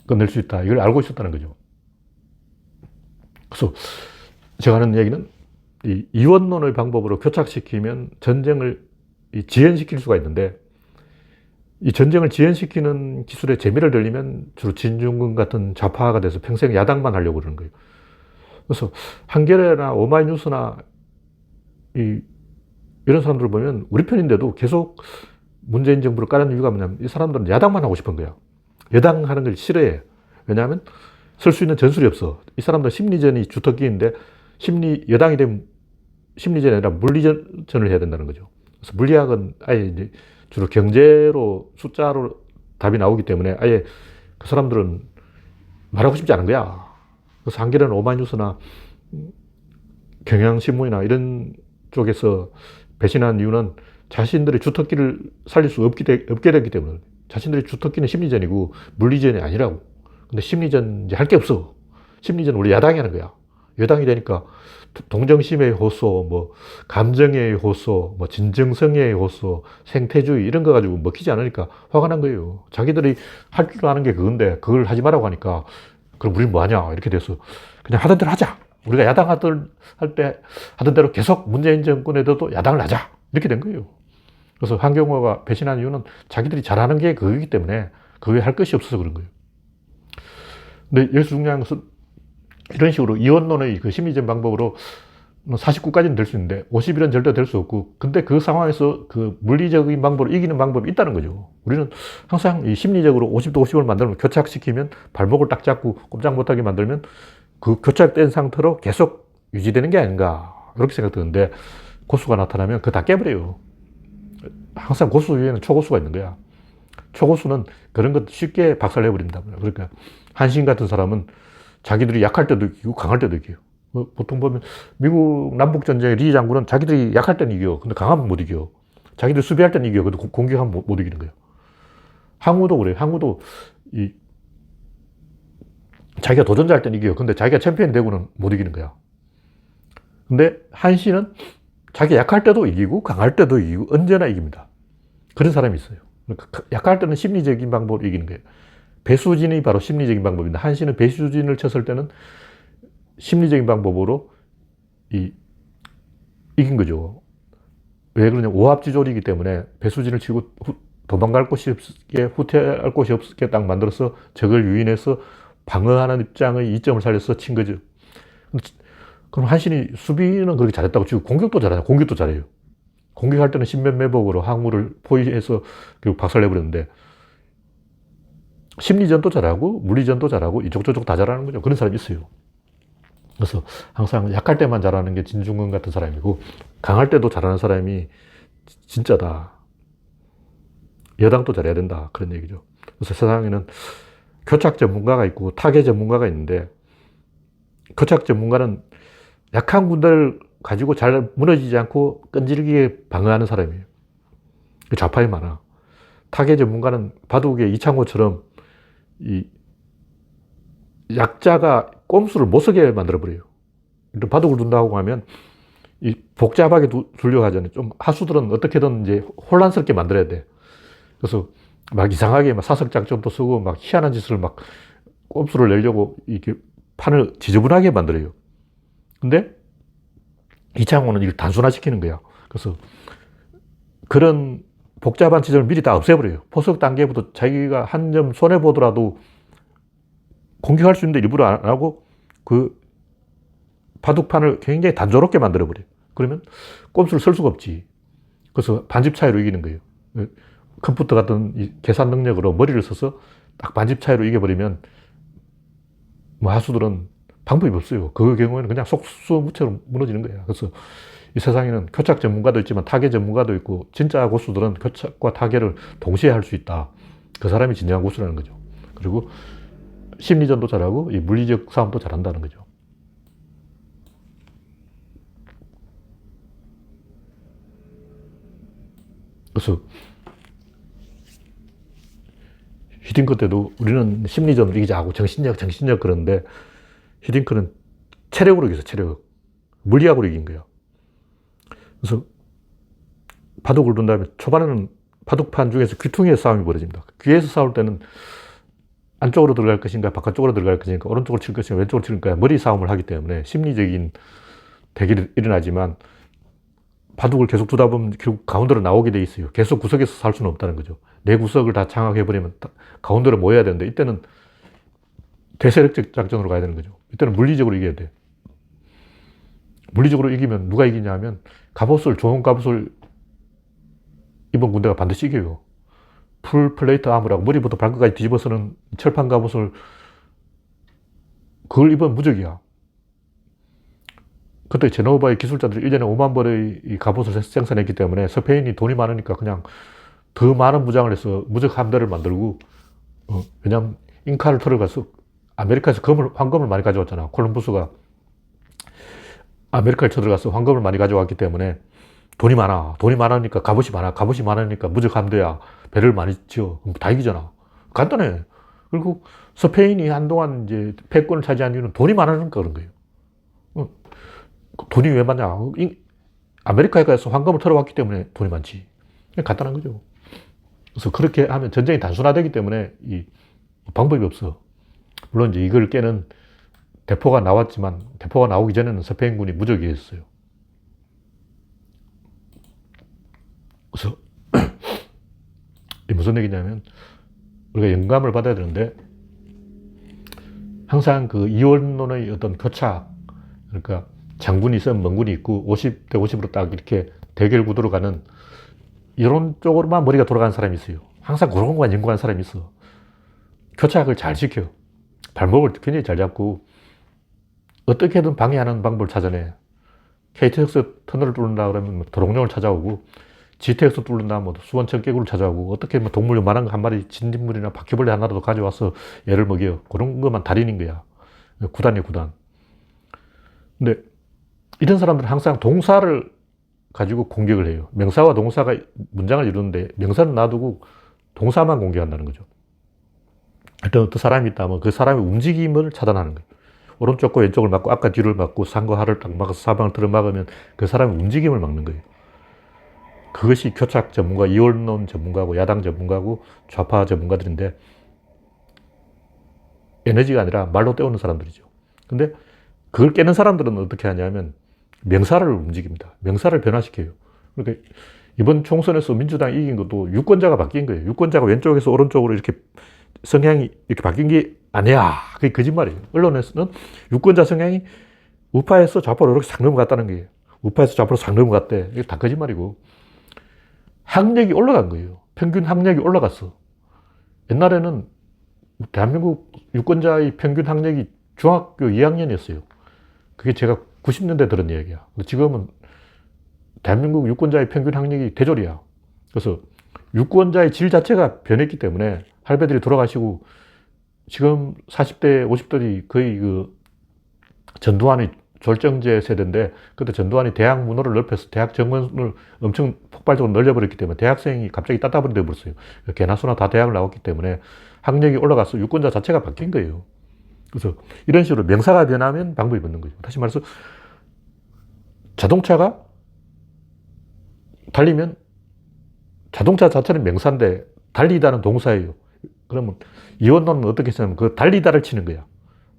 끝낼 수 있다. 이걸 알고 있었다는 거죠. 그래서 제가 하는 얘기는 이 이원론의 방법으로 교착시키면 전쟁을 지연시킬 수가 있는데, 이 전쟁을 지연시키는 기술에 재미를 들리면 주로 진중권 같은 좌파가 돼서 평생 야당만 하려고 그러는 거예요. 그래서 한겨레나 오마이뉴스나 이런 사람들을 보면 우리 편인데도 계속 문재인 정부를 까는 이유가 뭐냐면, 이 사람들은 야당만 하고 싶은 거야. 여당하는 걸 싫어해. 왜냐하면 설 수 있는 전술이 없어. 이 사람들은 심리전이 주특기인데, 여당이 되면 심리전이 아니라 물리전을 해야 된다는 거죠. 그래서 물리학은 아예 이제 주로 경제로, 숫자로 답이 나오기 때문에 아예 그 사람들은 말하고 싶지 않은 거야. 그래서 한겨레는 오마이뉴스나 경향신문이나 이런 쪽에서 배신한 이유는 자신들의 주특기를 살릴 수 없게 됐기 때문에, 자신들의 주특기는 심리전이고 물리전이 아니라고. 근데 심리전 이제 할 게 없어. 심리전 원래 야당이 하는 거야. 여당이 되니까 동정심의 호소, 뭐 감정의 호소, 뭐 진정성의 호소, 생태주의 이런 거 가지고 먹히지 않으니까 화가 난 거예요. 자기들이 할 줄 아는 게 그건데 그걸 하지 말라고 하니까 그럼 우린 뭐 하냐 이렇게 돼서 그냥 하던 대로 하자. 우리가 야당 할 때 하던 대로 계속 문재인 정권에도 야당을 하자. 이렇게 된 거예요. 그래서 한경호가 배신한 이유는 자기들이 잘하는 게 그거기 때문에 그 외에 할 것이 없어서 그런 거예요. 근데 여기서 중요한 것은 이런 식으로 이원론의 그 심리전 방법으로 49까지는 될 수 있는데 50일은 절대 될 수 없고, 근데 그 상황에서 그 물리적인 방법으로 이기는 방법이 있다는 거죠. 우리는 항상 이 심리적으로 50도 50을 만들면, 교착시키면, 발목을 딱 잡고 꼼짝 못하게 만들면 그 교착된 상태로 계속 유지되는 게 아닌가 이렇게 생각드는데, 고수가 나타나면 그거 다 깨버려요. 항상 고수 위에는 초고수가 있는 거야. 초고수는 그런 것 쉽게 박살내버린다. 그러니까 한신 같은 사람은 자기들이 약할 때도 이기고 강할 때도 이겨요. 보통 보면 미국 남북전쟁의 리 장군은 자기들이 약할 때는 이겨. 근데 강하면 못 이겨. 자기들 수비할 때는 이겨. 근데 공격하면 못 이기는 거예요. 항우도 그래요. 항우도 자기가 도전자 할 때는 이겨요. 근데 자기가 챔피언이 되고는 못 이기는 거야. 근데 한신은 자기 약할 때도 이기고 강할 때도 이기고 언제나 이깁니다. 그런 사람이 있어요. 그러니까 약할 때는 심리적인 방법으로 이기는 거예요. 배수진이 바로 심리적인 방법인데, 한신은 배수진을 쳤을 때는 심리적인 방법으로 이긴 거죠. 왜 그러냐면 오합지졸이기 때문에 배수진을 치고 도망갈 곳이 없게, 후퇴할 곳이 없게 딱 만들어서 적을 유인해서 방어하는 입장의 이점을 살려서 친 거죠. 그럼 한신이 수비는 그렇게 잘했다고 치고 공격도 잘하죠. 공격도 잘해요. 공격할 때는 신면매복으로 항우를 포위해서 결국 박살내버렸는데, 심리전도 잘하고 물리전도 잘하고 이쪽 저쪽 다 잘하는 거죠. 그런 사람이 있어요. 그래서 항상 약할 때만 잘하는 게 진중권 같은 사람이고, 강할 때도 잘하는 사람이 진짜다. 여당도 잘해야 된다. 그런 얘기죠. 그래서 세상에는 교착 전문가가 있고 타계 전문가가 있는데, 교착 전문가는 약한 군대를 가지고 잘 무너지지 않고 끈질기게 방어하는 사람이에요. 좌파에 많아. 타계 전문가는 바둑의 이창호처럼 이 약자가 꼼수를 못 쓰게 만들어버려요. 바둑을 둔다고 하면 이 복잡하게 두려고 하잖아요. 좀 하수들은 어떻게든 이제 혼란스럽게 만들어야 돼. 그래서 막 이상하게 막 사석작전도 쓰고 막 희한한 짓을 막 꼼수를 내려고 이렇게 판을 지저분하게 만들어요. 근데 이창호는 이걸 단순화시키는 거야. 그래서 그런 복잡한 지점을 미리 다 없애버려요. 포석 단계부터 자기가 한 점 손해보더라도 공격할 수 있는데 일부러 안 하고 그 바둑판을 굉장히 단조롭게 만들어버려요. 그러면 꼼수를 쓸 수가 없지. 그래서 반집 차이로 이기는 거예요. 컴퓨터 같은 이 계산 능력으로 머리를 써서 딱 반집 차이로 이겨버리면 뭐 하수들은 방법이 없어요. 그 경우에는 그냥 속수무책으로 무너지는 거예요. 그래서 이 세상에는 교착 전문가도 있지만 타계 전문가도 있고, 진짜 고수들은 교착과 타계를 동시에 할 수 있다. 그 사람이 진정한 고수라는 거죠. 그리고 심리전도 잘하고 이 물리적 싸움도 잘한다는 거죠. 그래서 히딩크 때도 우리는 심리전으로 이기자 하고 정신력 그러는데, 히딩크는 체력으로 이겼어. 체력. 물리학으로 이긴 거예요. 그래서 바둑을 둔 다음에 초반에는 바둑판 중에서 귀퉁이의 싸움이 벌어집니다. 귀에서 싸울 때는 안쪽으로 들어갈 것인가 바깥쪽으로 들어갈 것인가, 오른쪽으로 칠 것인가 왼쪽으로 칠 것인가, 머리 싸움을 하기 때문에 심리적인 대결이 일어나지만, 바둑을 계속 두다 보면 결국 가운데로 나오게 돼 있어요. 계속 구석에서 살 수는 없다는 거죠. 내 구석을 다 장악해버리면 가운데로 모여야 되는데, 이때는 대세력적 작전으로 가야 되는 거죠. 이때는 물리적으로 이겨야 돼. 물리적으로 이기면 누가 이기냐 하면, 좋은 갑옷을 입은 군대가 반드시 이겨요. 풀 플레이트 아머라고 머리부터 발끝까지 뒤집어서는 철판 갑옷을, 그걸 입으면 무적이야. 그때 제노바의 기술자들이 1년에 5만 벌의 이 갑옷을 생산했기 때문에 스페인이 돈이 많으니까 그냥 더 많은 무장을 해서 무적 함대를 만들고, 왜냐하면 잉카를 털어가서 아메리카에서 황금을 많이 가져왔잖아. 콜럼부스가 아메리카를 쳐들어가서 황금을 많이 가져왔기 때문에 돈이 많아. 돈이 많으니까 갑옷이 많아. 갑옷이 많으니까 무적 함대야. 배를 많이 지어. 그럼 다 이기잖아. 간단해. 그리고 스페인이 한동안 이제 패권을 차지한 이유는 돈이 많으니까 그런 거예요. 돈이 왜 많냐? 아메리카에 가서 황금을 털어왔기 때문에 돈이 많지. 간단한 거죠. 그래서 그렇게 하면 전쟁이 단순화되기 때문에 이 방법이 없어. 물론 이제 이걸 깨는 대포가 나왔지만 대포가 나오기 전에는 스페인군이 무적이었어요. 그래서 무슨 얘기냐면 우리가 영감을 받아야 되는데 항상 그 이원론의 어떤 교차, 그러니까 장군이 있으면 멍군이 있고 50대 50으로 딱 이렇게 대결 구도로 가는 이런 쪽으로만 머리가 돌아가는 사람이 있어요. 항상 그런 것만 연구하는 사람이 있어. 교착을 잘 지켜. 발목을 굉장히 잘 잡고 어떻게든 방해하는 방법을 찾아내. KTX 터널을 뚫는다 그러면 뭐 도롱뇽을 찾아오고, GTX 뚫는다 뭐 수원천 깨구를 찾아오고, 어떻게 뭐 동물 요만한 거 한 마리, 진딧물이나 바퀴벌레 하나라도 가져와서 얘를 먹여. 그런 것만 달인인 거야. 구단이야, 구단. 근데 이런 사람들은 항상 동사를 가지고 공격을 해요. 명사와 동사가 문장을 이루는데 명사는 놔두고 동사만 공격한다는 거죠. 어떤 사람이 있다면 그 사람의 움직임을 차단하는 거예요. 오른쪽과 왼쪽을 막고 앞과 뒤를 막고 상과 하를 딱 막아서 사방을 틀어막으면 그 사람의 움직임을 막는 거예요. 그것이 교착 전문가, 이원론 전문가고 야당 전문가고 좌파 전문가들인데 에너지가 아니라 말로 때우는 사람들이죠. 근데 그걸 깨는 사람들은 어떻게 하냐면 명사를 움직입니다. 명사를 변화시켜요. 그러니까 이번 총선에서 민주당이 이긴 것도 유권자가 바뀐 거예요. 유권자가 왼쪽에서 오른쪽으로 이렇게 성향이 이렇게 바뀐 게 아니야. 그게 거짓말이에요. 언론에서는 유권자 성향이 우파에서 좌파로 이렇게 싹 넘어갔다는 거예요. 우파에서 좌파로 싹 넘어갔대. 이게 다 거짓말이고. 학력이 올라간 거예요. 평균 학력이 올라갔어. 옛날에는 대한민국 유권자의 평균 학력이 중학교 2학년이었어요. 그게 제가 90년대 들은 얘기야. 지금은 대한민국 유권자의 평균 학력이 대졸이야. 그래서 유권자의 질 자체가 변했기 때문에 할배들이 돌아가시고 지금 40대, 50대들이 거의 그 전두환이 졸정제 세대인데 그때 전두환이 대학 문호를 넓혀서 대학 정원을 엄청 폭발적으로 늘려버렸기 때문에 대학생이 갑자기 따따블이 되어버렸어요. 개나 소나 다 대학을 나왔기 때문에 학력이 올라가서 유권자 자체가 바뀐 거예요. 그래서 이런 식으로 명사가 변하면 방법이 붙는 거죠. 다시 말해서 자동차가 달리면 자동차 자체는 명사인데 달리다는 동사예요. 그러면 이원론은 어떻게 쓰냐면 그 달리다를 치는 거야.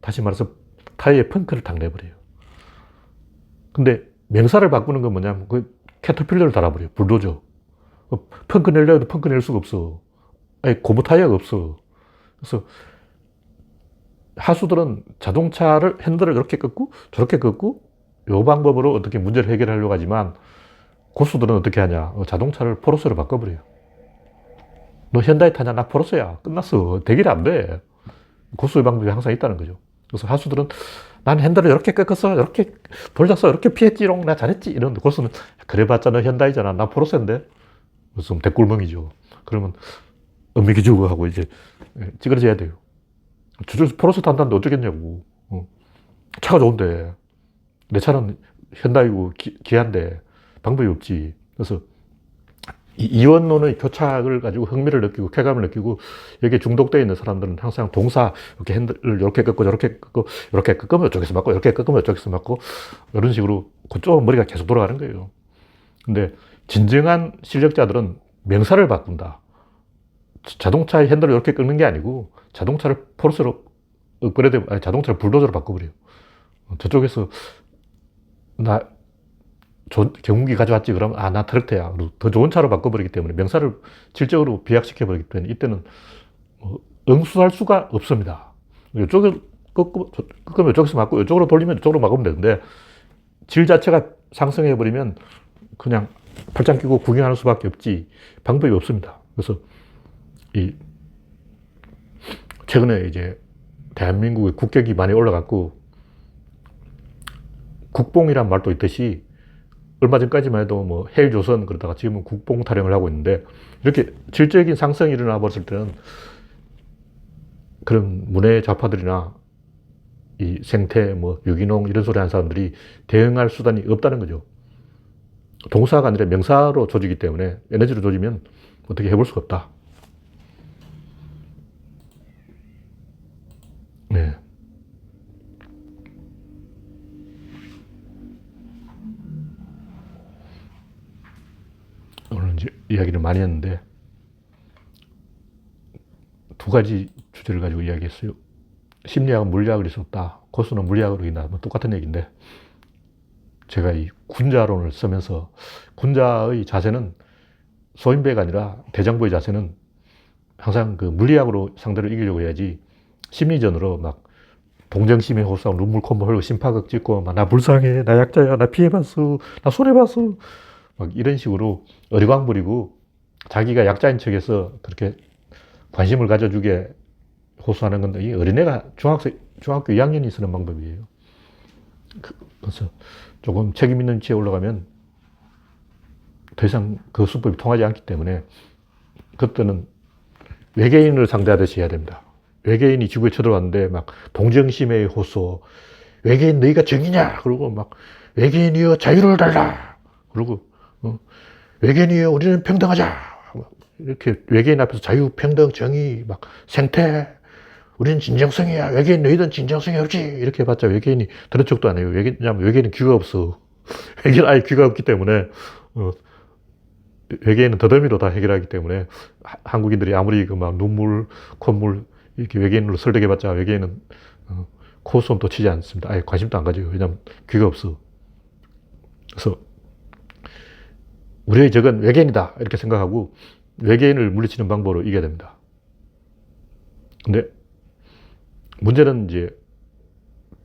다시 말해서 타이어에 펑크를 탁 내버려요. 근데 명사를 바꾸는 건 뭐냐면 그 캐터필러를 달아버려요. 불도저. 펑크 내려고 해도 펑크 낼 수가 없어. 아니, 고무 타이어가 없어. 그래서 하수들은 자동차를 핸들을 이렇게 꺾고 저렇게 꺾고 이 방법으로 어떻게 문제를 해결하려고 하지만 고수들은 어떻게 하냐. 자동차를 포르쉐로 바꿔버려요. 너 현다이 타냐? 나 포르쉐야. 끝났어. 대결이 안 돼. 고수의 방법이 항상 있다는 거죠. 그래서 하수들은 난 핸들을 이렇게 꺾어서 이렇게 돌려서 이렇게 피했지롱. 나 잘했지. 이러는데 고수는 그래봤자 너 현다이잖아. 나 포르쉐인데. 그래서 대꿀멍이죠. 그러면 엄미기주고 하고 이제 찌그러져야 돼요. 저쪽에서 포르쉐 탄다는데 어쩌겠냐고. 차가 좋은데. 내 차는 현다이고 기아인데 방법이 없지. 그래서 이원론의 교착을 가지고 흥미를 느끼고 쾌감을 느끼고 여기에 중독되어 있는 사람들은 항상 동사 이렇게 핸들을 이렇게 꺾고 저렇게 꺾고 이렇게 꺾으면 이쪽에서 맞고 이렇게 꺾으면 이쪽에서 맞고 이런 식으로 그쪽 머리가 계속 돌아가는 거예요. 근데 진정한 실력자들은 명사를 바꾼다. 자동차의 핸들을 이렇게 꺾는 게 아니고 자동차를 포르쉐로 업그레이드, 아니 자동차를 불도저로 바꿔버려요. 저쪽에서 나 경운기 가져왔지 그러면 나 트럭터야. 더 좋은 차로 바꿔버리기 때문에 명사를 질적으로 비약시켜버리기 때문에 이때는 응수할 수가 없습니다. 이쪽을 꺾으면 이쪽에서 맞고 이쪽으로 돌리면 이쪽으로 막으면 되는데 질 자체가 상승해버리면 그냥 팔짱 끼고 구경하는 수밖에 없지 방법이 없습니다. 그래서 최근에 이제 대한민국의 국격이 많이 올라갔고 국뽕이란 말도 있듯이 얼마 전까지만 해도 뭐 헬조선 그러다가 지금은 국뽕 타령을 하고 있는데 이렇게 질적인 상승이 일어나 버렸을 때는 그런 문외 좌파들이나 이 생태 뭐 유기농 이런 소리 하는 사람들이 대응할 수단이 없다는 거죠. 동사가 아니라 명사로 조지기 때문에 에너지로 조지면 어떻게 해볼 수가 없다. 네. 오늘 이제 이야기를 많이 했는데 두 가지 주제를 가지고 이야기했어요. 심리학은 물리학을 있었다. 고수는 물리학으로 인다. 뭐 똑같은 얘기인데 제가 이 군자론을 쓰면서 군자의 자세는 소인배가 아니라 대장부의 자세는 항상 그 물리학으로 상대를 이기려고 해야지 심리전으로 막 동정심에 호소하고 눈물 콧물 흘리고 심파극 찍고 막 나 불쌍해, 나 약자야, 나 피해봤어, 나 손해봤어 막 이런 식으로 어리광 부리고 자기가 약자인 척해서 그렇게 관심을 가져주게 호소하는 건데 이 어린애가 중학교 2학년이 쓰는 방법이에요. 그래서 조금 책임 있는 위치에 올라가면 더 이상 그 수법이 통하지 않기 때문에 그때는 외계인을 상대하듯이 해야 됩니다. 외계인이 지구에 쳐들어왔는데 막 동정심의 호소, 외계인 너희가 정이냐? 그러고 막 외계인이여 자유를 달라. 그러고 외계인이여 우리는 평등하자. 이렇게 외계인 앞에서 자유, 평등, 정의, 막 생태, 우리는 진정성이야. 외계인 너희들은 진정성이 없지. 이렇게 해봤자 외계인이 들은 척도 안 해요. 왜냐하면 외계인은 귀가 없어. 외계인은 아예 귀가 없기 때문에 외계인은 더더미로 다 해결하기 때문에 한국인들이 아무리 그 막 눈물, 콧물 이렇게 외계인으로 설득해봤자 외계인은 코수염도 치지 않습니다. 아예 관심도 안 가져요. 왜냐하면 귀가 없어. 그래서 우리의 적은 외계인이다 이렇게 생각하고 외계인을 물리치는 방법으로 이겨야 됩니다. 근데 문제는 이제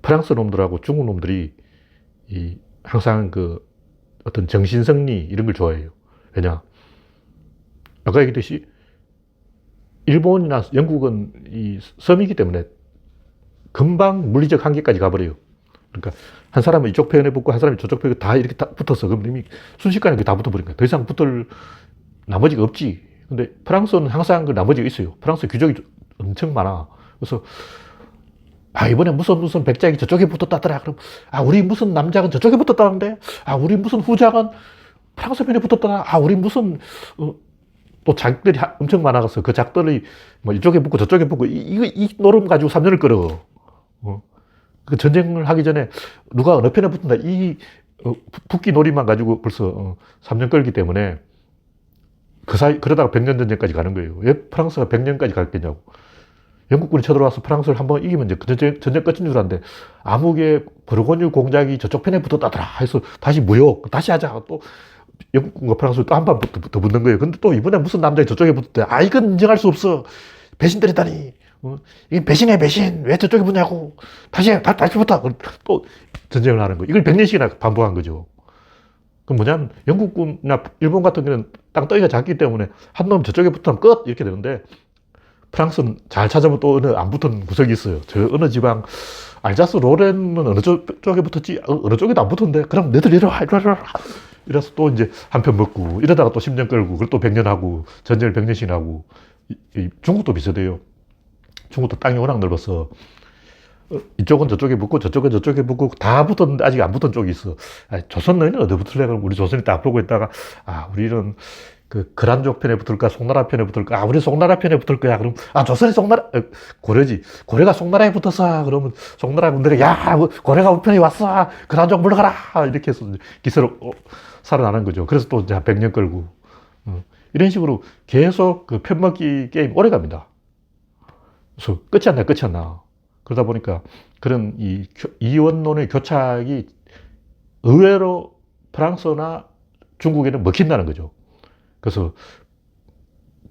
프랑스 놈들하고 중국 놈들이 항상 그 어떤 정신승리 이런 걸 좋아해요. 왜냐? 아까 얘기했듯이 일본이나 영국은 이 섬이기 때문에 금방 물리적 한계까지 가버려요. 그러니까 한 사람은 이쪽 편에 붙고 한 사람이 저쪽 편에 다 이렇게 다 붙었어. 그럼 이미 순식간에 다 붙어버린 거야. 더 이상 붙을 나머지가 없지. 근데 프랑스는 항상 그 나머지가 있어요. 프랑스 귀족이 엄청 많아. 그래서 이번에 무슨 백작이 저쪽에 붙었다더라. 그럼 우리 무슨 남작은 저쪽에 붙었다는데 우리 무슨 후작은 프랑스 편에 붙었다나 우리 무슨 또 작들이 엄청 많아서 그 작들이 뭐 이쪽에 붙고 저쪽에 붙고 이 노름 가지고 3년을 끌어. 그 전쟁을 하기 전에 누가 어느 편에 붙는다 이 붙기 놀이만 가지고 벌써 3년 끌기 때문에 그 사이 그러다가 100년 전쟁까지 가는 거예요. 왜 프랑스가 100년까지 갔겠냐고. 영국군이 쳐들어와서 프랑스를 한번 이기면 이제 그 전쟁 끝인 줄 알았는데 아무개 버르고뉴 공작이 저쪽 편에 붙었다더라 해서 다시 무역 다시 하자. 또 영국과 프랑스를 또 한 번 더 붙는 거예요. 근데 또 이번에 무슨 남자가 저쪽에 붙었대. 이건 인정할 수 없어. 배신들이다니. 이게 배신이야, 배신. 왜 저쪽에 붙냐고. 다시 붙어. 또 전쟁을 하는 거. 이걸 100년씩이나 반복한 거죠. 그럼 뭐냐면 영국군이나 일본 같은 경우는 땅덩이가 작기 때문에 한 놈 저쪽에 붙으면 끝! 이렇게 되는데 프랑스는 잘 찾아보면 또 어느 안 붙은 구석이 있어요. 저 어느 지방 알자스 로렌은 어느 쪽에 붙었지? 어느 쪽에도 안 붙었는데 그럼 너희들 이리와. 이래서 또 이제 한 편 먹고 이러다가 또 10년 끌고 그리고 또 100년 하고 전쟁을 100년씩 하고 중국도 비슷해요. 중국도 땅이 워낙 넓어서 이쪽은 저쪽에 붙고 저쪽은 저쪽에 붙고 다 붙었는데 아직 안 붙은 쪽이 있어. 조선 너희는 어디 붙을래? 그럼 우리 조선이 딱 보고 있다가 우리는 그 거란족 편에 붙을까 송나라 편에 붙을까 우리 송나라 편에 붙을 거야. 그럼 조선이 송나라 고려지 고려가 송나라에 붙었어. 그러면 송나라 군대가 야 고려가 우리 편에 왔어. 거란족 물러가라 이렇게 해서 기세로 살아나는 거죠. 그래서 또 이제 100년 끌고 이런 식으로 계속 그 편먹기 게임 오래 갑니다. 그래서 끝이 안 나. 그러다 보니까 그런 이원론의 교착이 의외로 프랑스나 중국에는 먹힌다는 거죠. 그래서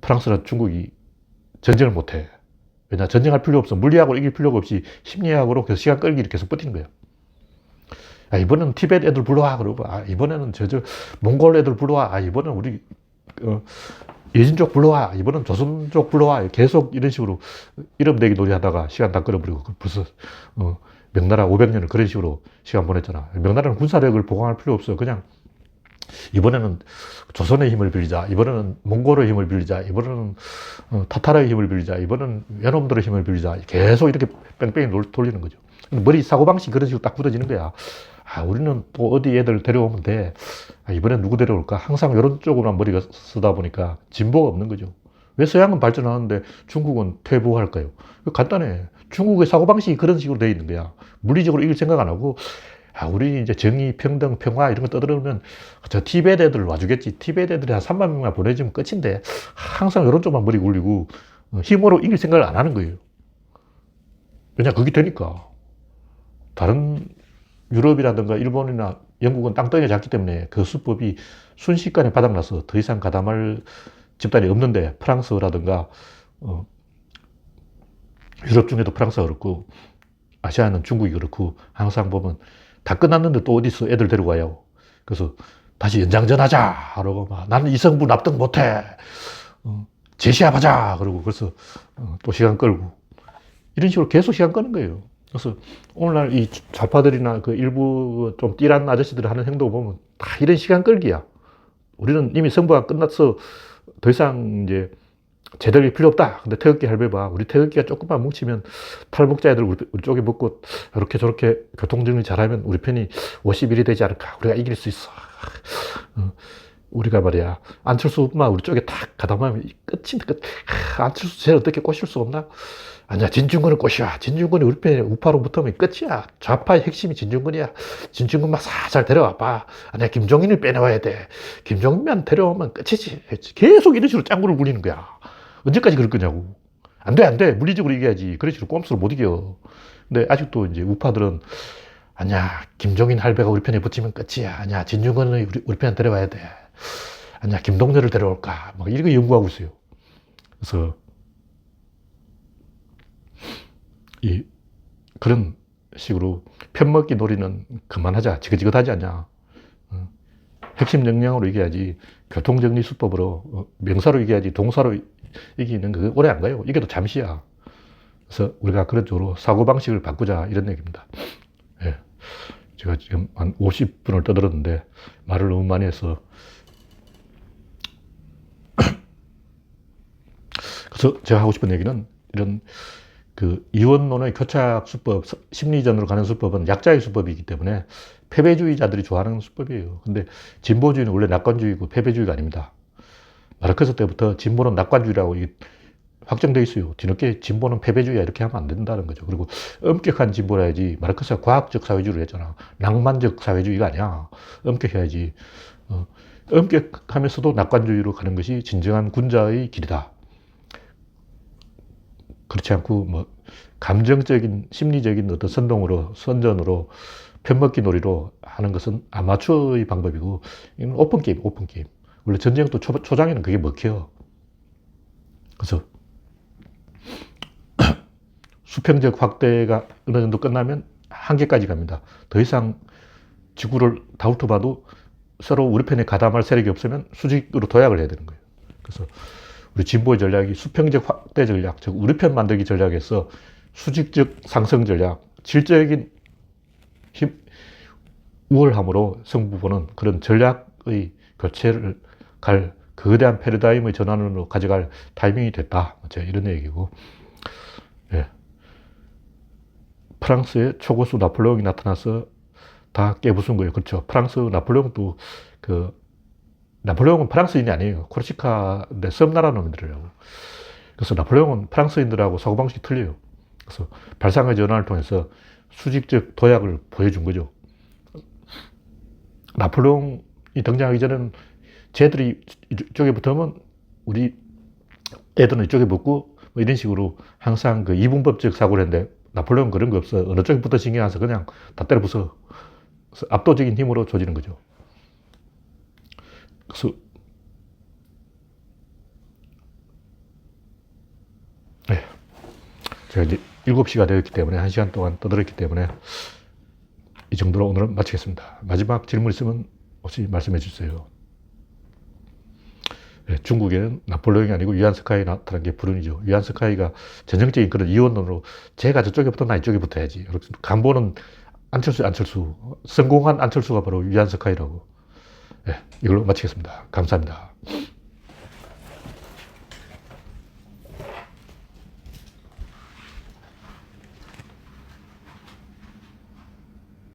프랑스나 중국이 전쟁을 못해. 왜냐, 전쟁할 필요 없어. 물리학으로 이길 필요가 없이 심리학으로 계속 시간 끌기를 계속 버티는 거예요. 이번에는 티베트 애들 불러와. 그러고, 이번에는 몽골 애들 불러와. 이번에는 우리, 예진족 불러와. 이번엔 조선족 불러와. 계속 이런 식으로 이름 대기 놀이 하다가 시간 다 끌어버리고 벌써, 명나라 500년을 그런 식으로 시간 보냈잖아. 명나라는 군사력을 보강할 필요 없어. 그냥 이번에는 조선의 힘을 빌리자. 이번에는 몽골의 힘을 빌리자. 이번에는 타타르의 힘을 빌리자. 이번에는 외놈들의 힘을 빌리자. 계속 이렇게 뺑뺑이 돌리는 거죠. 머리 사고방식이 그런 식으로 딱 굳어지는 거야. 우리는 또 어디 애들 데려오면 돼. 이번엔 누구 데려올까? 항상 이런 쪽으로만 머리가 쓰다 보니까 진보가 없는 거죠. 왜 서양은 발전하는데 중국은 퇴보할까요? 간단해. 중국의 사고방식이 그런 식으로 되어 있는 거야. 물리적으로 이길 생각 안 하고, 우리 이제 정의, 평등, 평화 이런 거 떠들으면 저 티베트 애들 와주겠지. 티베트 애들이 한 3만 명만 보내주면 끝인데 항상 이런 쪽만 머리 굴리고 힘으로 이길 생각을 안 하는 거예요. 왜냐, 그게 되니까. 다른 유럽이라든가 일본이나 영국은 땅덩이가 작기 때문에 그 수법이 순식간에 바닥나서 더 이상 가담할 집단이 없는데 프랑스라든가 유럽 중에도 프랑스가 그렇고 아시아는 중국이 그렇고 항상 보면 다 끝났는데 또 어디서 애들 데리고 와요. 그래서 다시 연장전 하자. 그러고 막 나는 이성부 납득 못해. 제시합하자. 그러고 그래서 또 시간 끌고 이런 식으로 계속 시간 끄는 거예요. 그래서 오늘날 이 좌파들이나 그 일부 좀 띠란 아저씨들 하는 행동을 보면 다 이런 시간 끌기야. 우리는 이미 선거가 끝났어. 더 이상 이제 제대로 필요 없다. 근데 태극기 할배봐. 우리 태극기가 조금만 뭉치면 탈북자 애들 우리 쪽에 붙고 이렇게 저렇게 교통정리 잘하면 우리 편이 51이 되지 않을까. 우리가 이길 수 있어. 우리가 말이야. 안철수만 우리 쪽에 탁 가담하면 끝인 끝. 안철수 쟤 어떻게 꼬실 수 없나? 아니야, 진중권을 꼬셔. 진중권이 우리 편에 우파로 붙으면 끝이야. 좌파의 핵심이 진중권이야. 진중권만 살살 데려와봐. 아니야, 김종인을 빼내와야 돼. 김종인만 데려오면 끝이지. 계속 이런 식으로 짱구를 부리는 거야. 언제까지 그럴 거냐고. 안 돼, 안 돼. 물리적으로 이겨야지. 그런 식으로 꼼수로 못 이겨. 근데 아직도 이제 우파들은 아니야, 김종인 할배가 우리 편에 붙이면 끝이야. 아니야, 진중권을 우리 편에 데려와야 돼. 아니야, 김동렬을 데려올까. 막 이렇게 연구하고 있어요. 그래서 그런 식으로 편먹기 놀이는 그만하자. 지긋지긋하지 않냐. 핵심 역량으로 이겨야지. 교통정리 수법으로 명사로 이겨야지. 동사로 이기는 거 오래 안 가요. 이게 도 잠시야. 그래서 우리가 그런 쪽으로 사고방식을 바꾸자 이런 얘기입니다. 예. 제가 지금 한 50분을 떠들었는데 말을 너무 많이 해서 그래서 제가 하고 싶은 얘기는 이런 그 이원론의 교착 수법, 심리전으로 가는 수법은 약자의 수법이기 때문에 패배주의자들이 좋아하는 수법이에요. 근데 진보주의는 원래 낙관주의고 패배주의가 아닙니다. 마르크스 때부터 진보는 낙관주의라고 확정되어 있어요. 뒤늦게 진보는 패배주의야 이렇게 하면 안 된다는 거죠. 그리고 엄격한 진보라 해야지. 마르크스가 과학적 사회주의를 했잖아. 낭만적 사회주의가 아니야. 엄격해야지. 엄격하면서도 낙관주의로 가는 것이 진정한 군자의 길이다. 그렇지 않고 뭐 감정적인 심리적인 어떤 선동으로 선전으로 편먹기 놀이로 하는 것은 아마추어의 방법이고 이건 오픈게임. 원래 전쟁도 초장에는 그게 먹혀. 그래서 수평적 확대가 어느 정도 끝나면 한계까지 갑니다. 더 이상 지구를 다훑어봐도 서로 우리 편에 가담할 세력이 없으면 수직으로 도약을 해야 되는 거예요. 그래서 우리 진보의 전략이 수평적 확대 전략, 즉 우리 편 만들기 전략에서 수직적 상승 전략, 질적인 우월함으로 승부 보는 그런 전략의 교체를 갈 거대한 패러다임의 전환으로 가져갈 타이밍이 됐다. 제가 이런 얘기고. 예. 프랑스의 초고수 나폴레옹이 나타나서 다 깨부순 거예요. 그렇죠. 프랑스 나폴레옹도 나폴레옹은 프랑스인이 아니에요. 코르시카인데 섬나라 놈들이라고. 그래서 나폴레옹은 프랑스인들하고 사고방식이 틀려요. 그래서 발상의 전환을 통해서 수직적 도약을 보여준 거죠. 나폴레옹이 등장하기 전에는 쟤들이 이쪽에 붙으면 우리 애들은 이쪽에 붙고 뭐 이런 식으로 항상 그 이분법적 사고를 했는데 나폴레옹은 그런 거 없어. 어느 쪽에 붙어 신경 안 써. 그냥 다 때려 부숴. 그래서 압도적인 힘으로 조지는 거죠. 그래서 네. 제가 이제 7시가 되었기 때문에 1시간 동안 떠들었기 때문에 이 정도로 오늘은 마치겠습니다. 마지막 질문 있으면 혹시 말씀해 주세요. 네, 중국에는 나폴레옹이 아니고 위안스카이 나타난 게 불운이죠. 위안스카이가 전형적인 그런 이원론으로 제가 저쪽에 붙어 나 이쪽에 붙어야지. 간보는 안철수. 성공한 안철수가 바로 위안스카이라고. 네, 이걸로 마치겠습니다. 감사합니다.